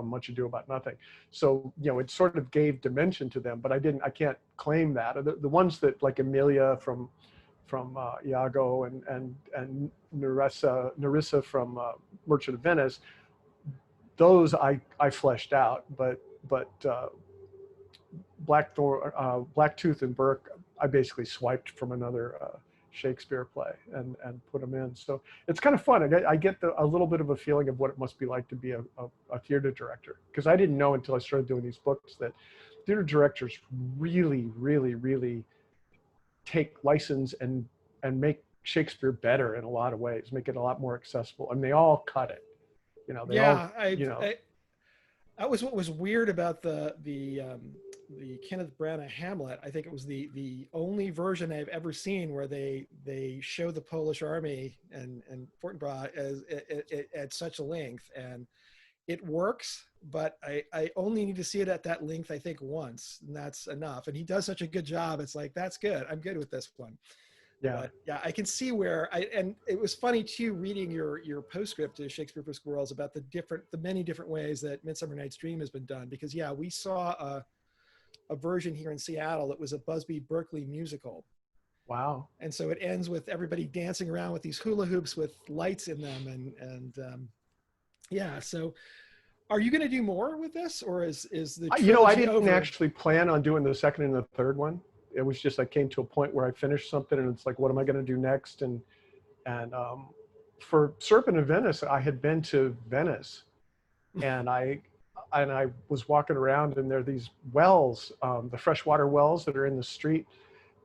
Much Ado About Nothing. So, you know, it sort of gave dimension to them, but I can't claim that. The ones that, like Emilia from Iago and Nerissa from Merchant of Venice, those I fleshed out, but Blacktooth and Burke, I basically swiped from another Shakespeare play and put them in. So it's kind of fun. I get a little bit of a feeling of what it must be like to be a theater director, because I didn't know until I started doing these books that theater directors really, really, really take license and make Shakespeare better in a lot of ways, make it a lot more accessible, and they all cut it. You know, that was what was weird about the Kenneth Branagh Hamlet. I think it was the only version I've ever seen where they show the Polish army and Fortinbras as at such a length, and it works. But I only need to see it at that length, I think, once, and that's enough. And he does such a good job. It's like, that's good. I'm good with this one. Yeah. But yeah, I can see where and it was funny too, reading your postscript to Shakespeare for Squirrels about the many different ways that Midsummer Night's Dream has been done. Because yeah, we saw a version here in Seattle that was a Busby Berkeley musical. Wow. And so it ends with everybody dancing around with these hula hoops with lights in them, and yeah. So are you going to do more with this, or is the trilogy I didn't over? actually plan on doing the second and the third one. It was just, I came to a point where I finished something and it's like, what am I going to do next? And for Serpent of Venice, I had been to Venice, and I was walking around, and there are these wells, the freshwater wells that are in the street,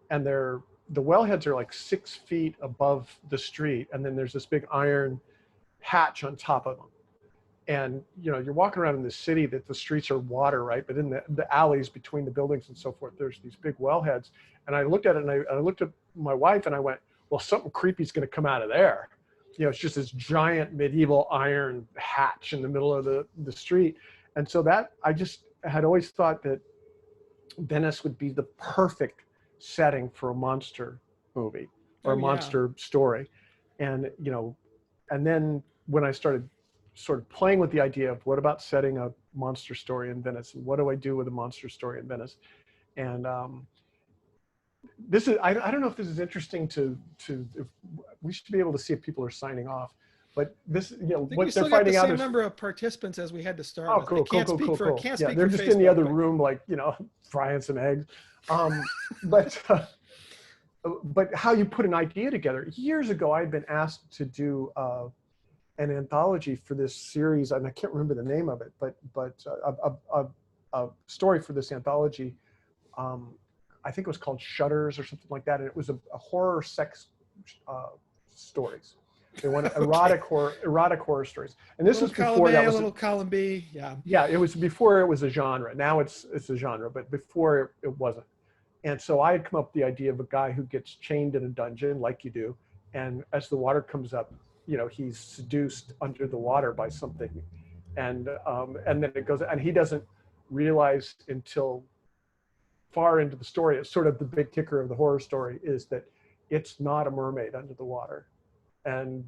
and the wellheads are like 6 feet above the street, and then there's this big iron hatch on top of them. And, you know, you're walking around in this city that the streets are water, right? But in the alleys between the buildings and so forth, there's these big wellheads. And I looked at it, and I looked at my wife, and I went, well, something creepy is going to come out of there. You know, it's just this giant medieval iron hatch in the middle of the street. And so that, I just had always thought that Venice would be the perfect setting for a monster movie or a monster story. And, you know, and then when I started sort of playing with the idea of what about setting a monster story in Venice, and what do I do with a monster story in Venice? And this is, I don't know if this is interesting to if we should be able to see if people are signing off, but this, you know, what they're finding out is the same number of participants as we had to start with. Cool. Yeah, they're just in the other room, like, you know, frying some eggs. But how you put an idea together. Years ago, I'd been asked to do an anthology for this series, and I can't remember the name of it, but a story for this anthology. I think it was called Shutters or something like that, and it was a horror sex stories. They wanted erotic horror stories, and this was before that was a little column B. Yeah, it was before it was a genre. Now it's a genre, but before it wasn't. And so I had come up with the idea of a guy who gets chained in a dungeon, like you do, and as the water comes up, you know, he's seduced under the water by something, and then it goes, and he doesn't realize until far into the story, it's sort of the big kicker of the horror story, is that it's not a mermaid under the water, and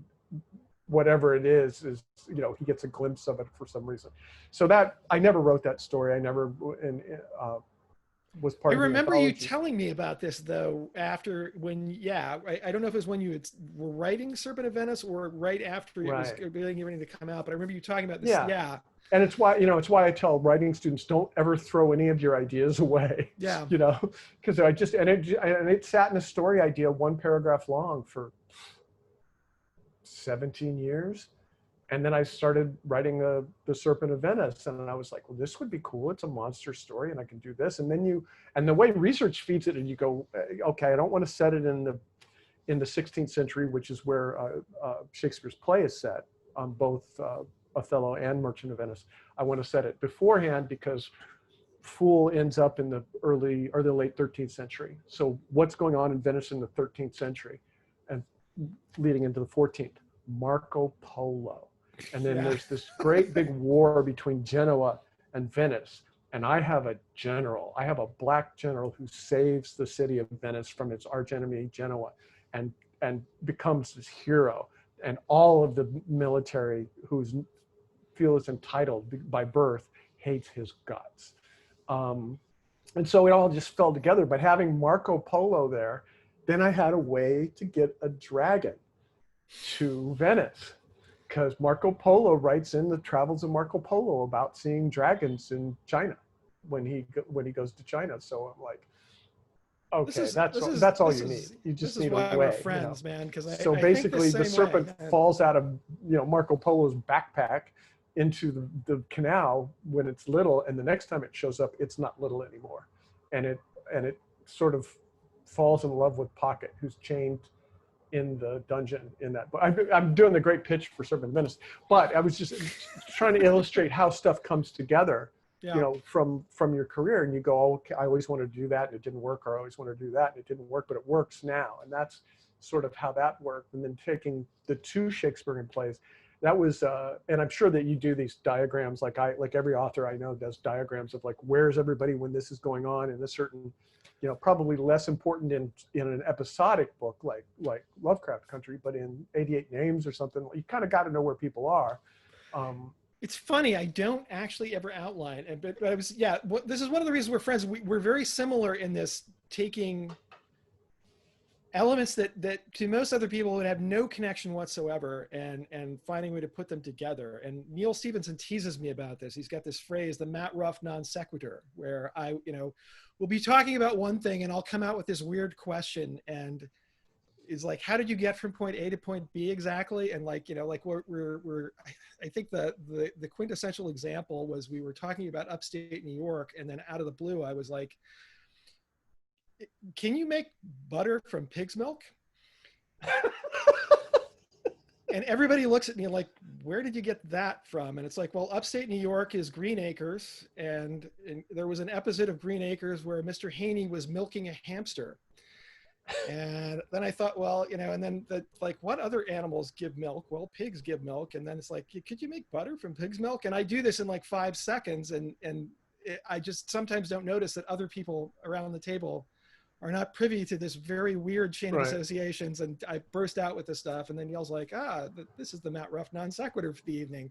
whatever it is, you know, he gets a glimpse of it for some reason. So that, I never wrote that story. I never, was part I of the remember you anthology. telling me about this though, after when, yeah, I don't know if it was when were writing Serpent of Venice or right after it was Right. getting ready to come out, but I remember you talking about this. Yeah. Yeah. And it's why, it's why I tell writing students, don't ever throw any of your ideas away, Yeah. because it sat in a story idea, one paragraph long for 17 years. And then I started writing the Serpent of Venice, and I was like, well, this would be cool. It's a monster story, and I can do this. And then and the way research feeds it, and you go, okay, I don't want to set it in the 16th century, which is where Shakespeare's play is set, on both Othello and Merchant of Venice. I want to set it beforehand because Fool ends up in the early or the late 13th century. So what's going on in Venice in the 13th century and leading into the 14th? Marco Polo. And then there's this great big war between Genoa and Venice. And I have a black general who saves the city of Venice from its archenemy Genoa and becomes this hero. And all of the military who feels entitled by birth hates his guts. And so it all just fell together. But having Marco Polo there, then I had a way to get a dragon to Venice, because Marco Polo writes in the Travels of Marco Polo about seeing dragons in China when he goes to China. So I'm like, okay, that's all you need. You just need a way. We're friends, man. Because so basically, the serpent falls out of Marco Polo's backpack into the canal when it's little, and the next time it shows up, it's not little anymore, and it sort of falls in love with Pocket, who's chained in the dungeon in that book. I'm doing the great pitch for Serpent of Venice, but I was just trying to illustrate how stuff comes together, from your career, and you go, oh, okay, I always wanted to do that and it didn't work, or I always wanted to do that and it didn't work, but it works now. And that's sort of how that worked. And then taking the two Shakespearean plays, that was, and I'm sure that you do these diagrams, like every author I know does diagrams of like, where's everybody when this is going on in a certain, probably less important in an episodic book like Lovecraft Country, but in 88 Names or something, you kind of got to know where people are. It's funny, I don't actually ever outline, but I was, this is one of the reasons we're friends. We're very similar in this, taking elements that to most other people would have no connection whatsoever and finding a way to put them together. And Neil Stevenson teases me about this. He's got this phrase, the Matt Ruff non sequitur, where we'll be talking about one thing and I'll come out with this weird question, and is like, how did you get from point A to point B exactly? And I think the quintessential example was, we were talking about upstate New York, and then out of the blue, I was like, can you make butter from pig's milk? And everybody looks at me like, where did you get that from? And it's like, well, upstate New York is Green Acres. And there was an episode of Green Acres where Mr. Haney was milking a hamster. And then I thought, well, and then what other animals give milk? Well, pigs give milk. And then it's like, could you make butter from pig's milk? And I do this in like 5 seconds. And I just sometimes don't notice that other people around the table are not privy to this very weird chain of associations. And I burst out with this stuff, and then Neil's like, this is the Matt Ruff non sequitur for the evening.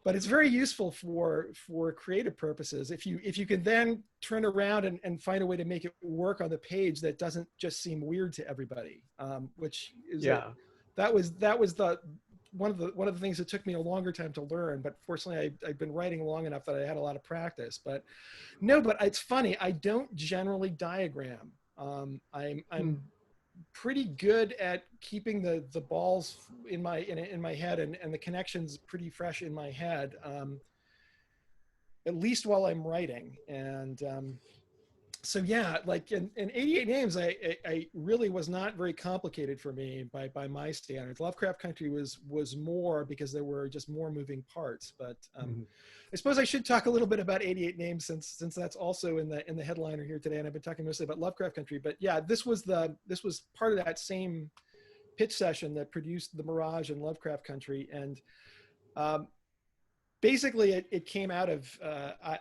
But it's very useful for creative purposes. If you can then turn around and find a way to make it work on the page that doesn't just seem weird to everybody, which is that was the one of the things that took me a longer time to learn. But fortunately, I've been writing long enough that I had a lot of practice. But it's funny. I don't generally diagram. I'm pretty good at keeping the balls in my head and the connections pretty fresh in my head, at least while I'm writing. And so like in 88 Names, I really was not very complicated for me by my standards. Lovecraft Country was more, because there were just more moving parts. But I suppose I should talk a little bit about 88 Names, since that's also in the headliner here today, and I've been talking mostly about Lovecraft Country. But yeah, this was part of that same pitch session that produced The Mirage and Lovecraft Country. And basically, it came out of,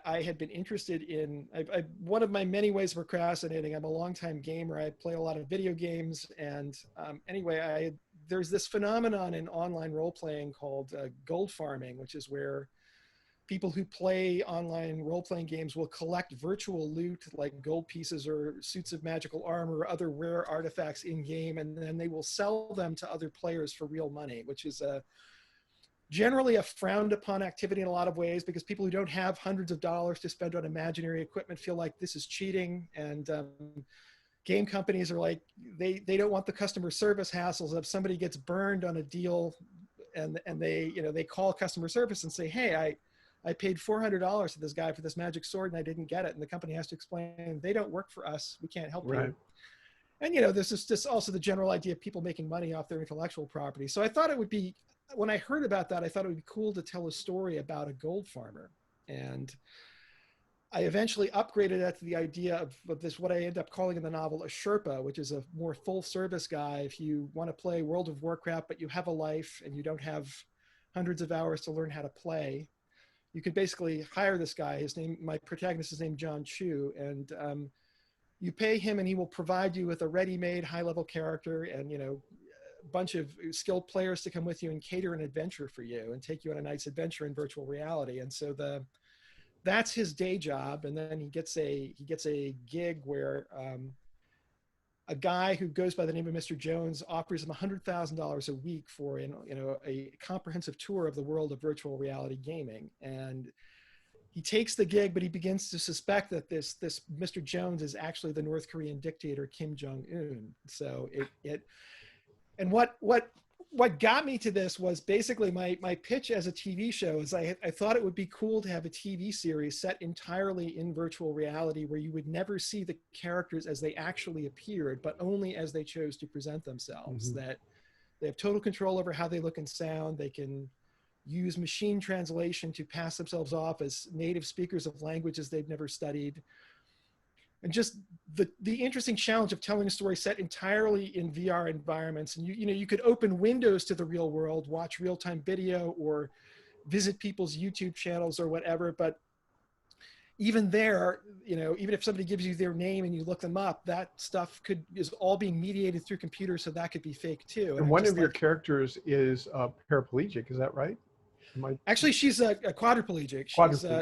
I had been interested in, one of my many ways of procrastinating, I'm a longtime gamer. I play a lot of video games. And anyway, there's this phenomenon in online role-playing called gold farming, which is where people who play online role-playing games will collect virtual loot like gold pieces or suits of magical armor or other rare artifacts in game, and then they will sell them to other players for real money, which is generally a frowned upon activity in a lot of ways, because people who don't have hundreds of dollars to spend on imaginary equipment feel like this is cheating. And game companies are like, they don't want the customer service hassles of somebody gets burned on a deal and they call customer service and say, hey, I paid $400 to this guy for this magic sword and I didn't get it. And the company has to explain, they don't work for us. We can't help you. And, this is just also the general idea of people making money off their intellectual property. So I thought it would be, when I heard about that, I thought it would be cool to tell a story about a gold farmer. And I eventually upgraded that to the idea of this, what I end up calling in the novel a Sherpa, which is a more full service guy. If you want to play World of Warcraft, but you have a life and you don't have hundreds of hours to learn how to play, you could basically hire this guy. My protagonist is named John Chu, and you pay him and he will provide you with a ready-made high-level character and, a bunch of skilled players to come with you and cater an adventure for you and take you on a nice adventure in virtual reality. And so that's his day job. And then he gets a gig where a guy who goes by the name of Mr. Jones offers him $100,000 a week for a comprehensive tour of the world of virtual reality gaming. And he takes the gig, but he begins to suspect that this Mr. Jones is actually the North Korean dictator Kim Jong-un. So and what got me to this was basically my pitch as a TV show is I thought it would be cool to have a TV series set entirely in virtual reality where you would never see the characters as they actually appeared, but only as they chose to present themselves. That they have total control over how they look and sound. They can use machine translation to pass themselves off as native speakers of languages they've never studied. And just the interesting challenge of telling a story set entirely in VR environments. And you could open windows to the real world, watch real-time video, or visit people's YouTube channels or whatever. But even there, even if somebody gives you their name and you look them up, that stuff is all being mediated through computers, so that could be fake too. And one of your characters is paraplegic, is that right? Actually, she's a quadriplegic.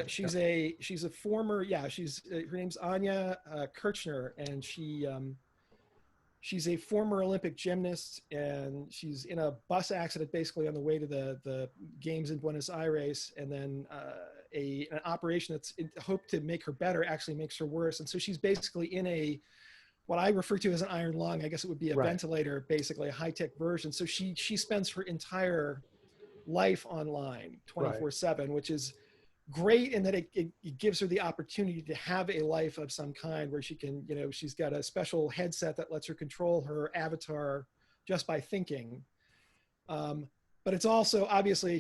She's a former, her name's Anya Kirchner, and she's a former Olympic gymnast, and she's in a bus accident basically on the way to the games in Buenos Aires, and then an operation that's hoped to make her better actually makes her worse. And so she's basically in what I refer to as an iron lung. I guess it would be a ventilator, basically a high-tech version. So she spends her entire life online 24/7, which is great in that it gives her the opportunity to have a life of some kind where she can, she's got a special headset that lets her control her avatar just by thinking. But it's also, obviously,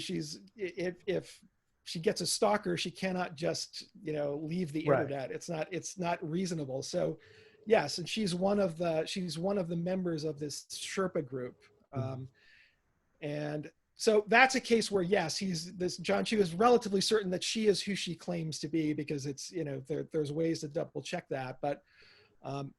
if she gets a stalker, she cannot just, leave the internet. It's not reasonable. So yes, and she's one of the members of this Sherpa group. And so that's a case where, yes, John Chu is relatively certain that she is who she claims to be, because it's, there's ways to double check that. But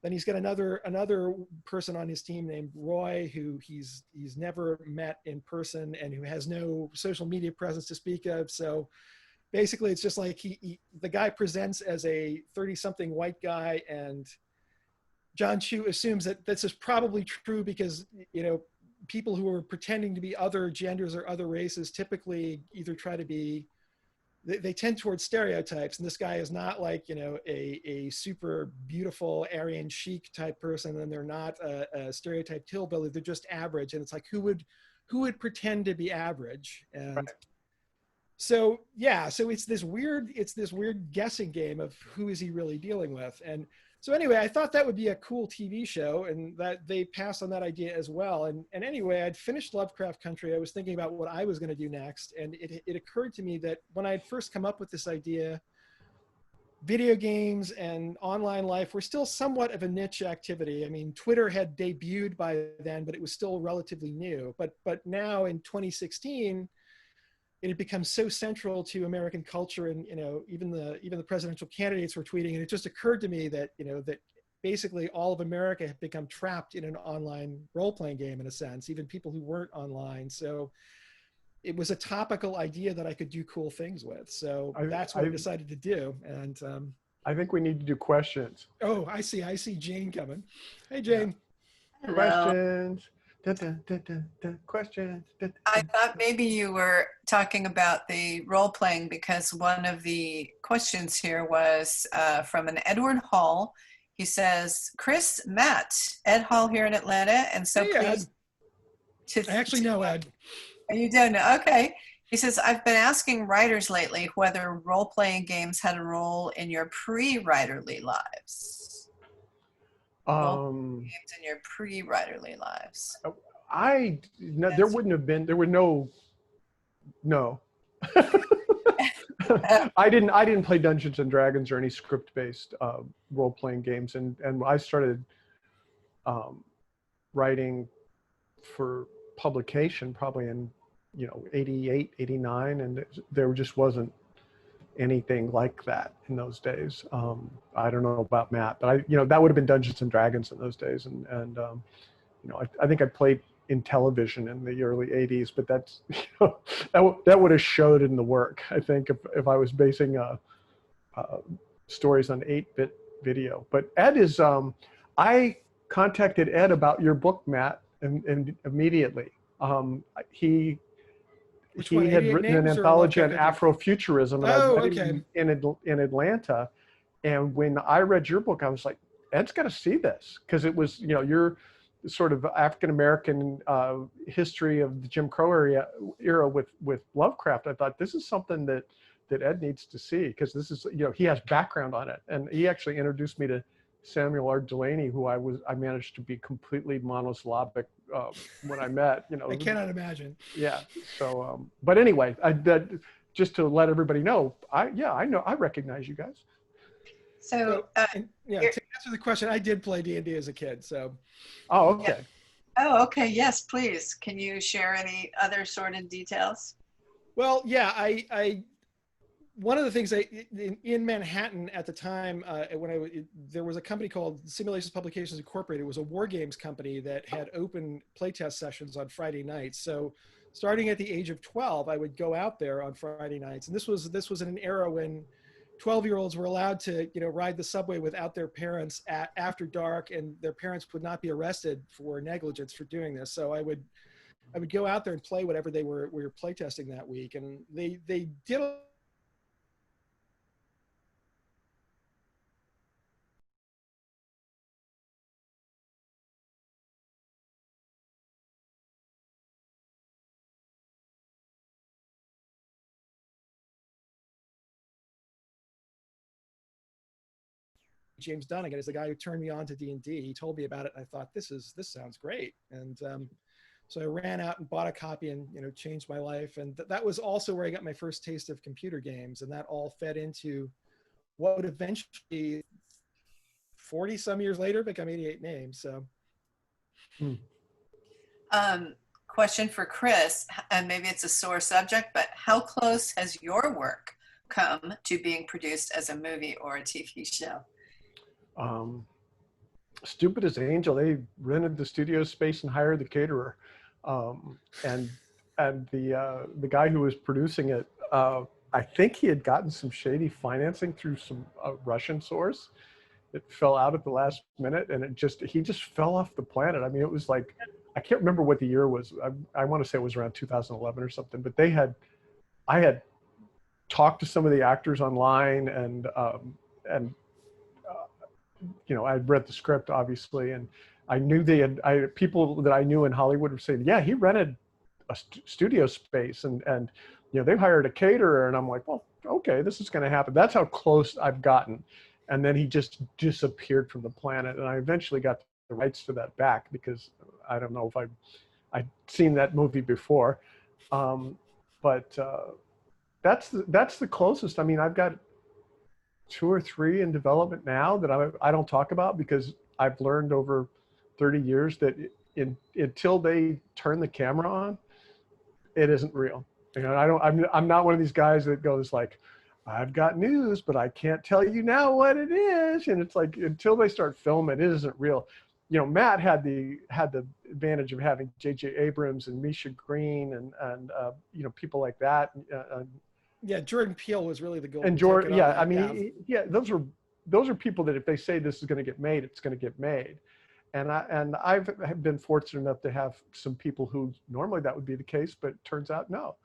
then he's got another person on his team named Roy, who he's never met in person and who has no social media presence to speak of. So basically it's just like the guy presents as a 30-something white guy, and John Chu assumes that this is probably true because, people who are pretending to be other genders or other races typically either try to be, they tend towards stereotypes. And this guy is not like, a super beautiful Aryan chic type person, and they're not a stereotyped hillbilly. They're just average. And it's like, who would pretend to be average? And so, so it's this weird guessing game of who is he really dealing with. And so anyway, I thought that would be a cool TV show, and that they passed on that idea as well. And anyway, I'd finished Lovecraft Country. I was thinking about what I was going to do next. And it occurred to me that when I had first come up with this idea, video games and online life were still somewhat of a niche activity. I mean, Twitter had debuted by then, but it was still relatively new. But now in 2016, it had become so central to American culture, and even the presidential candidates were tweeting. And it just occurred to me that that basically all of America had become trapped in an online role-playing game in a sense, even people who weren't online. So it was a topical idea that I could do cool things with. So that's what I decided to do. And I think we need to do questions. oh, I see Jane coming. Hey, Jane. Hello. Questions. Dun, dun, dun, dun, dun, questions. Dun, dun, I dun. thought maybe you were talking about the role playing because one of the questions here was from an Edward Hall. He says, Chris, Matt, Ed Hall here in Atlanta. And so Hey, please. I actually know Ed. You don't know? Okay. He says, I've been asking writers lately whether role-playing games had a role in your pre-writerly lives. Games in your pre-writerly lives. There wouldn't have been, there were no. I didn't play Dungeons and Dragons or any script-based role-playing games, and I started writing for publication probably in 88, 89, and there just wasn't anything like that in those days. I don't know about Matt, but that would have been Dungeons and Dragons in those days, and I think I played in television in the early 80s, but that's that would have showed in the work, I think, if I was basing stories on 8-bit video. But Ed is I contacted Ed about your book, Matt, and immediately he had written an anthology on Afrofuturism, and I met him in Atlanta. And when I read your book, I was like, Ed's got to see this, because it was your sort of African-American history of the Jim Crow era with Lovecraft. I thought this is something that Ed needs to see, because this is, he has background on it. And he actually introduced me to Samuel R. Delaney, who I managed to be completely monosyllabic when I met. I cannot imagine. Yeah. So, but anyway, just to let everybody know, I know, I recognize you guys. So to answer the question, I did play D&D as a kid. So. Oh, okay. Yeah. Oh, okay. Yes, please. Can you share any other sordid details? Well, yeah, I one of the things in Manhattan at the time, there was a company called Simulations Publications Incorporated. It was a war games company that had open playtest sessions on Friday nights. So starting at the age of 12, I would go out there on Friday nights. And this was in an era when 12-year-olds were allowed to, ride the subway without their parents after dark, and their parents would not be arrested for negligence for doing this. So I would go out there and play whatever we were playtesting that week. And they did James Dunnigan is the guy who turned me on to D&D. He told me about it, and I thought, this sounds great. And so I ran out and bought a copy and, changed my life. And that was also where I got my first taste of computer games. And that all fed into what would eventually, 40 some years later, become 88 Names. So. Question for Chris, and maybe it's a sore subject, but how close has your work come to being produced as a movie or a TV show? Stupid as Angel, they rented the studio space and hired the caterer, and the guy who was producing it, I think he had gotten some shady financing through some Russian source. It fell out at the last minute, and he just fell off the planet. I mean, it was like, I can't remember what the year was. I want to say it was around 2011 or something. But I had talked to some of the actors online, and I'd read the script, obviously, and I knew people that I knew in Hollywood were saying, yeah, he rented a studio space, and they hired a caterer, and I'm like, well, okay, this is going to happen. That's how close I've gotten. And then he just disappeared from the planet, and I eventually got the rights to that back, because I don't know if I'd seen that movie before, but that's the closest. I mean, I've got 2 or 3 in development now that I don't talk about, because I've learned over 30 years that until they turn the camera on, it isn't real. I'm not one of these guys that goes like, I've got news, but I can't tell you now what it is. And it's like, until they start filming, it isn't real. Matt had the advantage of having J.J. Abrams and Misha Green and people like that. Yeah, Jordan Peele was really the golden And Jordan, ticket on yeah, that, yeah, those are people that if they say this is going to get made, it's going to get made. And I've been fortunate enough to have some people who normally that would be the case, but it turns out no.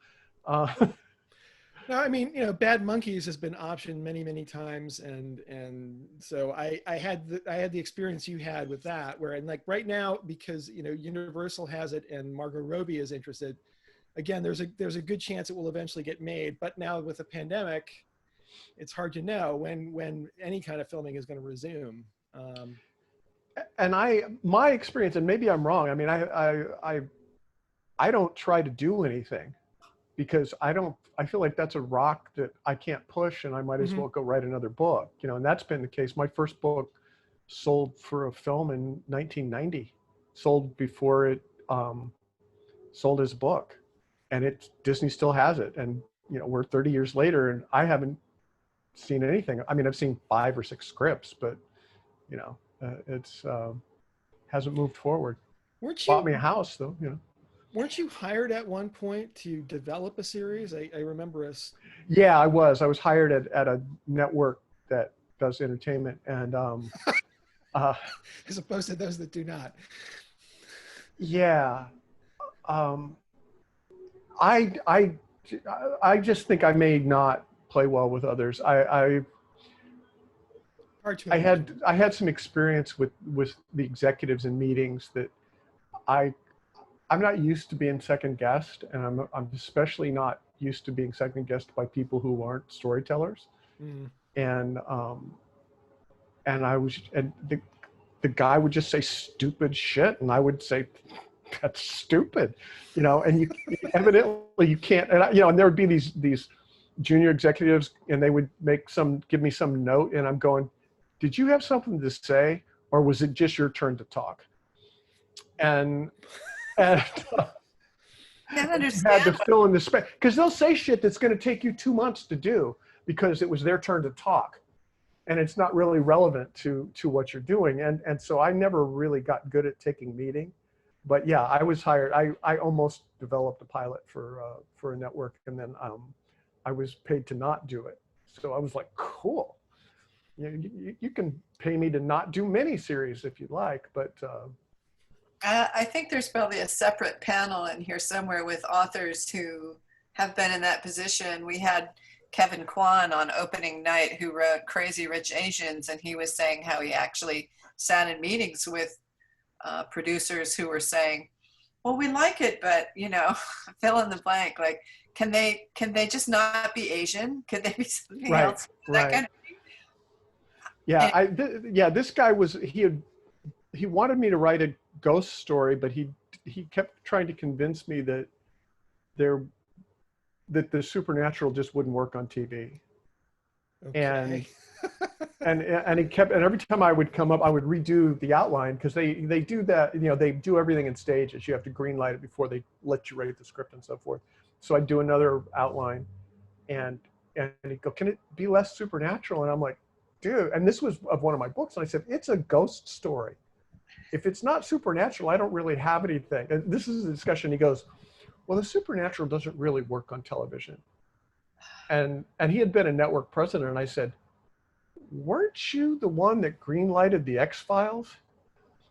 No, I mean, Bad Monkeys has been optioned many, many times, and so I had the experience you had with that, where like right now, because Universal has it and Margot Robbie is interested. Again, there's a good chance it will eventually get made, but now with the pandemic, it's hard to know when any kind of filming is going to resume. And my experience, and maybe I'm wrong. I mean, I don't try to do anything, because I feel like that's a rock that I can't push, and I might as well go write another book, and that's been the case. My first book sold for a film in 1990, sold before it sold as a book, and Disney still has it. And, we're 30 years later and I haven't seen anything. I mean, I've seen 5 or 6 scripts, but, it's hasn't moved forward. Bought me a house though, Weren't you hired at one point to develop a series? I remember us. Yeah, I was hired at a network that does entertainment, and as opposed to those that do not. Yeah. I just think I may not play well with others. I had some experience with the executives in meetings that I'm not used to being second guessed, and I'm especially not used to being second guessed by people who aren't storytellers. And the guy would just say stupid shit, and I would say, that's stupid, and you evidently you can't. And and there would be these junior executives, and they would give me some note, and I'm going, did you have something to say, or was it just your turn to talk? And can't understand. Had to fill in the space, because they'll say shit that's going to take you 2 months to do because it was their turn to talk, and it's not really relevant to what you're doing. And so I never really got good at taking meeting. But yeah, I was hired. I almost developed a pilot for a network, and then I was paid to not do it. So I was like, cool. You can pay me to not do miniseries if you'd like, but. I think there's probably a separate panel in here somewhere with authors who have been in that position. We had Kevin Kwan on opening night, who wrote Crazy Rich Asians, and he was saying how he actually sat in meetings with producers who were saying, well, we like it, but fill in the blank. Like, can they just not be Asian? Could they be something else? That kind of thing. Yeah, this guy he wanted me to write a ghost story, but he kept trying to convince me that the supernatural just wouldn't work on TV. Okay. And he kept, and every time I would come up, I would redo the outline, because they do that, they do everything in stages. You have to green light it before they let you write the script and so forth. So I'd do another outline, and he'd go, can it be less supernatural? And I'm like, dude, and this was of one of my books, and I said, it's a ghost story. If it's not supernatural, I don't really have anything. And this is a discussion. He goes, well, the supernatural doesn't really work on television. And he had been a network president, and I said, weren't you the one that green-lighted the X-Files?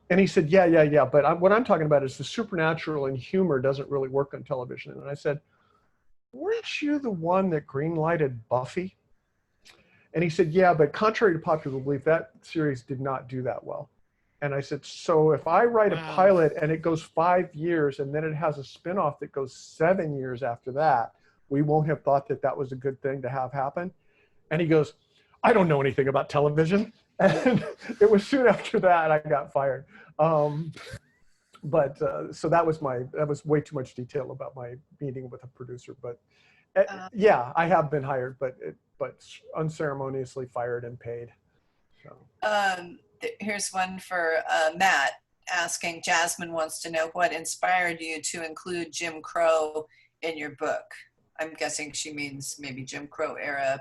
And he said, yeah. But what I'm talking about is the supernatural and humor doesn't really work on television. And I said, weren't you the one that green-lighted Buffy? And he said, yeah, but contrary to popular belief, that series did not do that well. And I said, so if I write a pilot and it goes 5 years, and then it has a spinoff that goes 7 years after that, we won't have thought that was a good thing to have happen. And he goes, I don't know anything about television. And it was soon after that I got fired. So that was way too much detail about my meeting with a producer. But yeah, I have been hired, but unceremoniously fired and paid. So. Here's one for Matt, asking, Jasmine wants to know what inspired you to include Jim Crow in your book. I'm guessing she means maybe Jim Crow era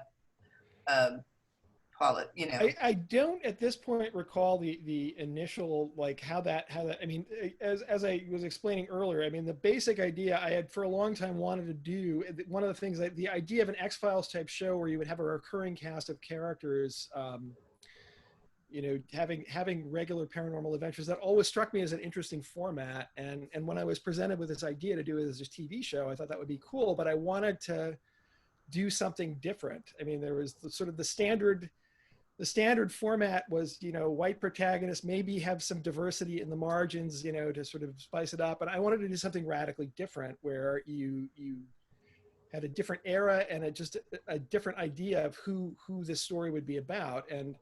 you know. I don't at this point recall the initial, like how that, I mean, as I was explaining earlier, I mean, the basic idea I had for a long time wanted to do, one of the things, the idea of an X-Files type show where you would have a recurring cast of characters, you know, having regular paranormal adventures, that always struck me as an interesting format. And when I was presented with this idea to do it as a TV show, I thought that would be cool, but I wanted to do something different. I mean, there was the standard format was, you know, white protagonists, maybe have some diversity in the margins, you know, to sort of spice it up. And I wanted to do something radically different where you had a different era and just a different idea of who this story would be about. And,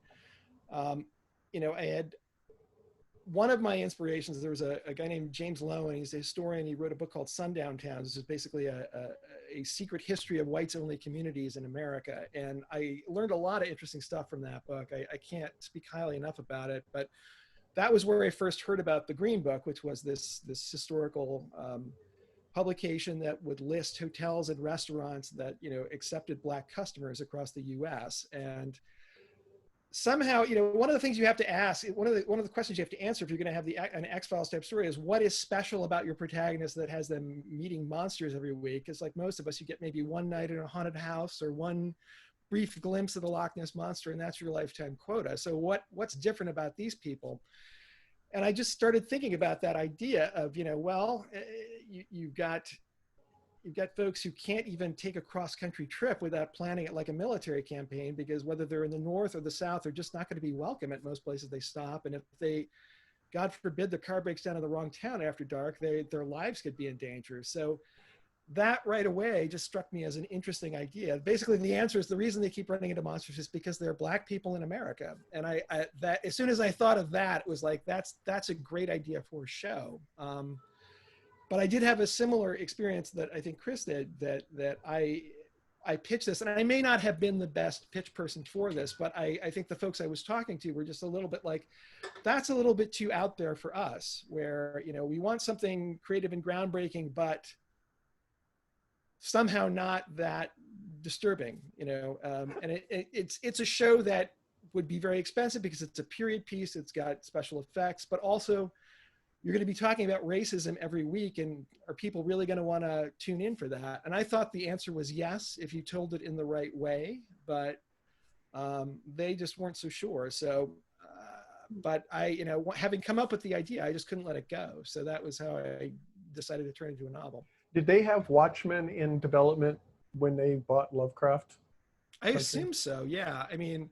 you know, I had one of my inspirations, there was a guy named James Lowen. He's a historian. He wrote a book called Sundown Towns. This is basically a secret history of whites-only communities in America. And I learned a lot of interesting stuff from that book. I can't speak highly enough about it, but that was where I first heard about the Green Book, which was this historical publication that would list hotels and restaurants that, you know, accepted Black customers across the U.S. And somehow, you know, one of the things you have to ask, one of the questions you have to answer if you're going to have an X-Files type story is, what is special about your protagonist that has them meeting monsters every week? Because like most of us, you get maybe one night in a haunted house or one brief glimpse of the Loch Ness Monster, and that's your lifetime quota. So what's different about these people? And I just started thinking about that idea of, you know, well, you've got folks who can't even take a cross-country trip without planning it like a military campaign, because whether they're in the North or the South, they're just not going to be welcome at most places they stop. And if they, God forbid, the car breaks down in the wrong town after dark, their lives could be in danger. So that right away just struck me as an interesting idea. Basically, the answer is the reason they keep running into monsters is because there are Black people in America. And I that as soon as I thought of that, it was like, that's a great idea for a show. But I did have a similar experience that I think Chris did, that I pitched this, and I may not have been the best pitch person for this, but I think the folks I was talking to were just a little bit like, that's a little bit too out there for us, where, you know, we want something creative and groundbreaking, but somehow not that disturbing, you know. And it's a show that would be very expensive because it's a period piece, it's got special effects, but also you're going to be talking about racism every week, and are people really going to want to tune in for that? And I thought the answer was yes, if you told it in the right way, but they just weren't so sure. So, but I, you know, having come up with the idea, I just couldn't let it go. So that was how I decided to turn it into a novel. Did they have Watchmen in development when they bought Lovecraft Country? I assume so, yeah. I mean,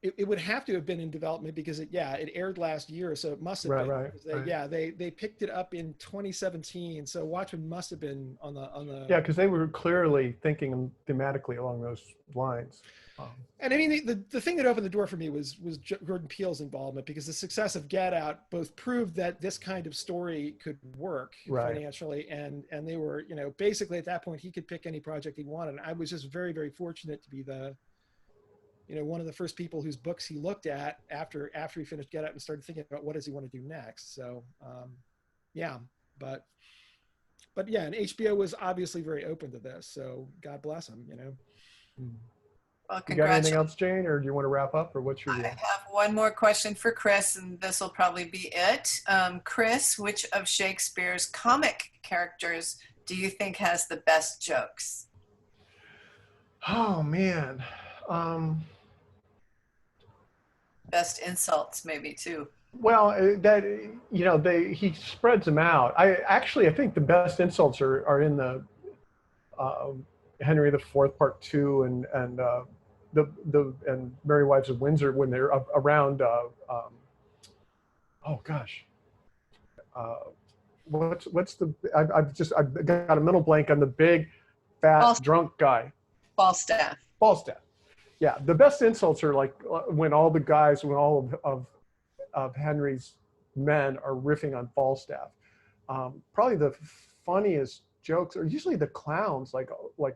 it would have to have been in development because it aired last year, so it must have been. Right. Yeah, they picked it up in 2017, so Watchmen must have been on the. Yeah, because they were clearly thinking thematically along those lines. And I mean, the thing that opened the door for me was Jordan Peele's involvement, because the success of Get Out both proved that this kind of story could work financially, and they were, you know, basically at that point he could pick any project he wanted. And I was just very, very fortunate to be one of the first people whose books he looked at after he finished Get Out and started thinking about what does he want to do next. So, but yeah, and HBO was obviously very open to this. So God bless him, you know. Well, you got anything else, Jane, or do you want to wrap up, or what's your deal? I have one more question for Chris, and this will probably be it. Chris, which of Shakespeare's comic characters do you think has the best jokes? Oh, man. Best insults, maybe, too. Well, he spreads them out. I think the best insults are in the Henry IV Part 2 and and Merry Wives of Windsor, when they're around. What's the? I've got a mental blank on the big, fat, drunk guy. Falstaff. Yeah, the best insults are like when all of Henry's men are riffing on Falstaff. Probably the funniest jokes are usually the clowns, like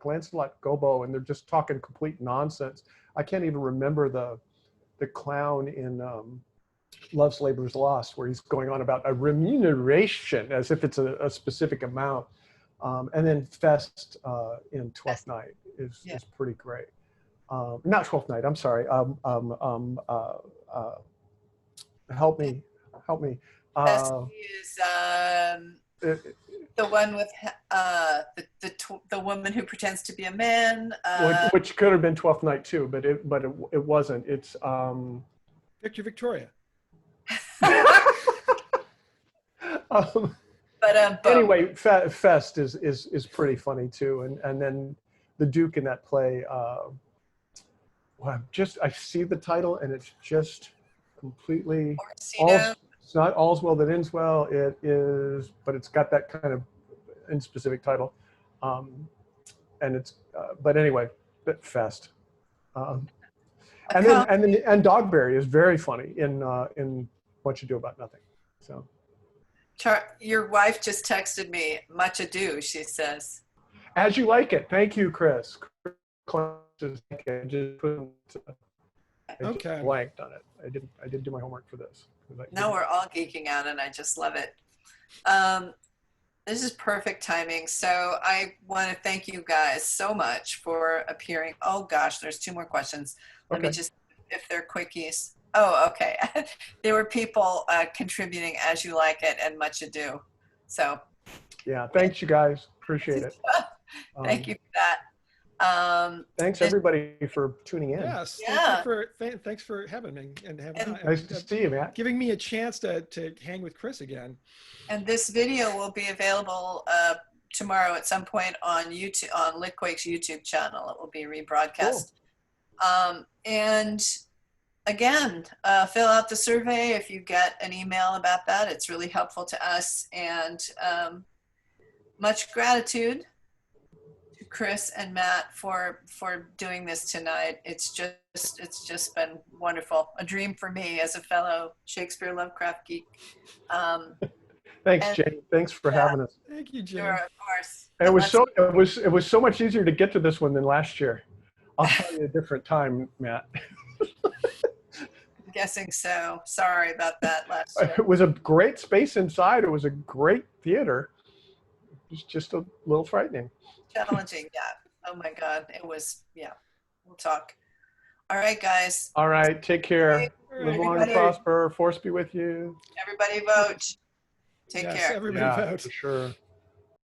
Lancelot Gobbo, and they're just talking complete nonsense. I can't even remember the clown in Love's Labor's Lost, where he's going on about a remuneration as if it's a specific amount. And then Fest in Twelfth Night is pretty great. not Twelfth Night. I'm sorry. Help me. Bestie is the one with the woman who pretends to be a man. Which could have been Twelfth Night too, but it wasn't. It's Victor Victoria. But anyway, Fest is pretty funny too, and then the Duke in that play. I see the title and it's just completely. It's not All's Well That Ends Well. It is, but it's got that kind of inspecific title, and it's. But anyway, Fest. And Dogberry is very funny in What You Do About Nothing. So. Your wife just texted me, much ado, she says. As You Like It. Thank you, Chris. Okay. Blanked on it. I didn't do my homework for this. No, we're all geeking out and I just love it. This is perfect timing. So I want to thank you guys so much for appearing. Oh gosh, there's 2 more questions. Let me just, if they're quickies. Oh, okay. There were people contributing As You Like It and Much Ado. So. Yeah, thanks you guys. Appreciate it. Thank you for that. Thanks everybody for tuning in. Yes. Yeah. Thanks for having me and nice to see you, Matt. Giving me a chance to hang with Chris again. And this video will be available tomorrow at some point on YouTube, on Litquake's YouTube channel. It will be rebroadcast. Cool. And again, fill out the survey if you get an email about that. It's really helpful to us, and much gratitude to Chris and Matt for doing this tonight. It's just been wonderful. A dream for me as a fellow Shakespeare Lovecraft geek. Thanks, Jane. Thanks for having us. Thank you, Jane. Sure, of course. And it was so much easier to get to this one than last year. I'll tell you a different time, Matt. I'm guessing so. Sorry about that last year. It was a great space inside. It was a great theater. It was just a little frightening. Challenging, yeah. Oh my God. It was, yeah. We'll talk. All right, guys. All right. Take care. Right. Live long and prosper. Force be with you. Everybody vote. Take care. Everybody vote. For sure.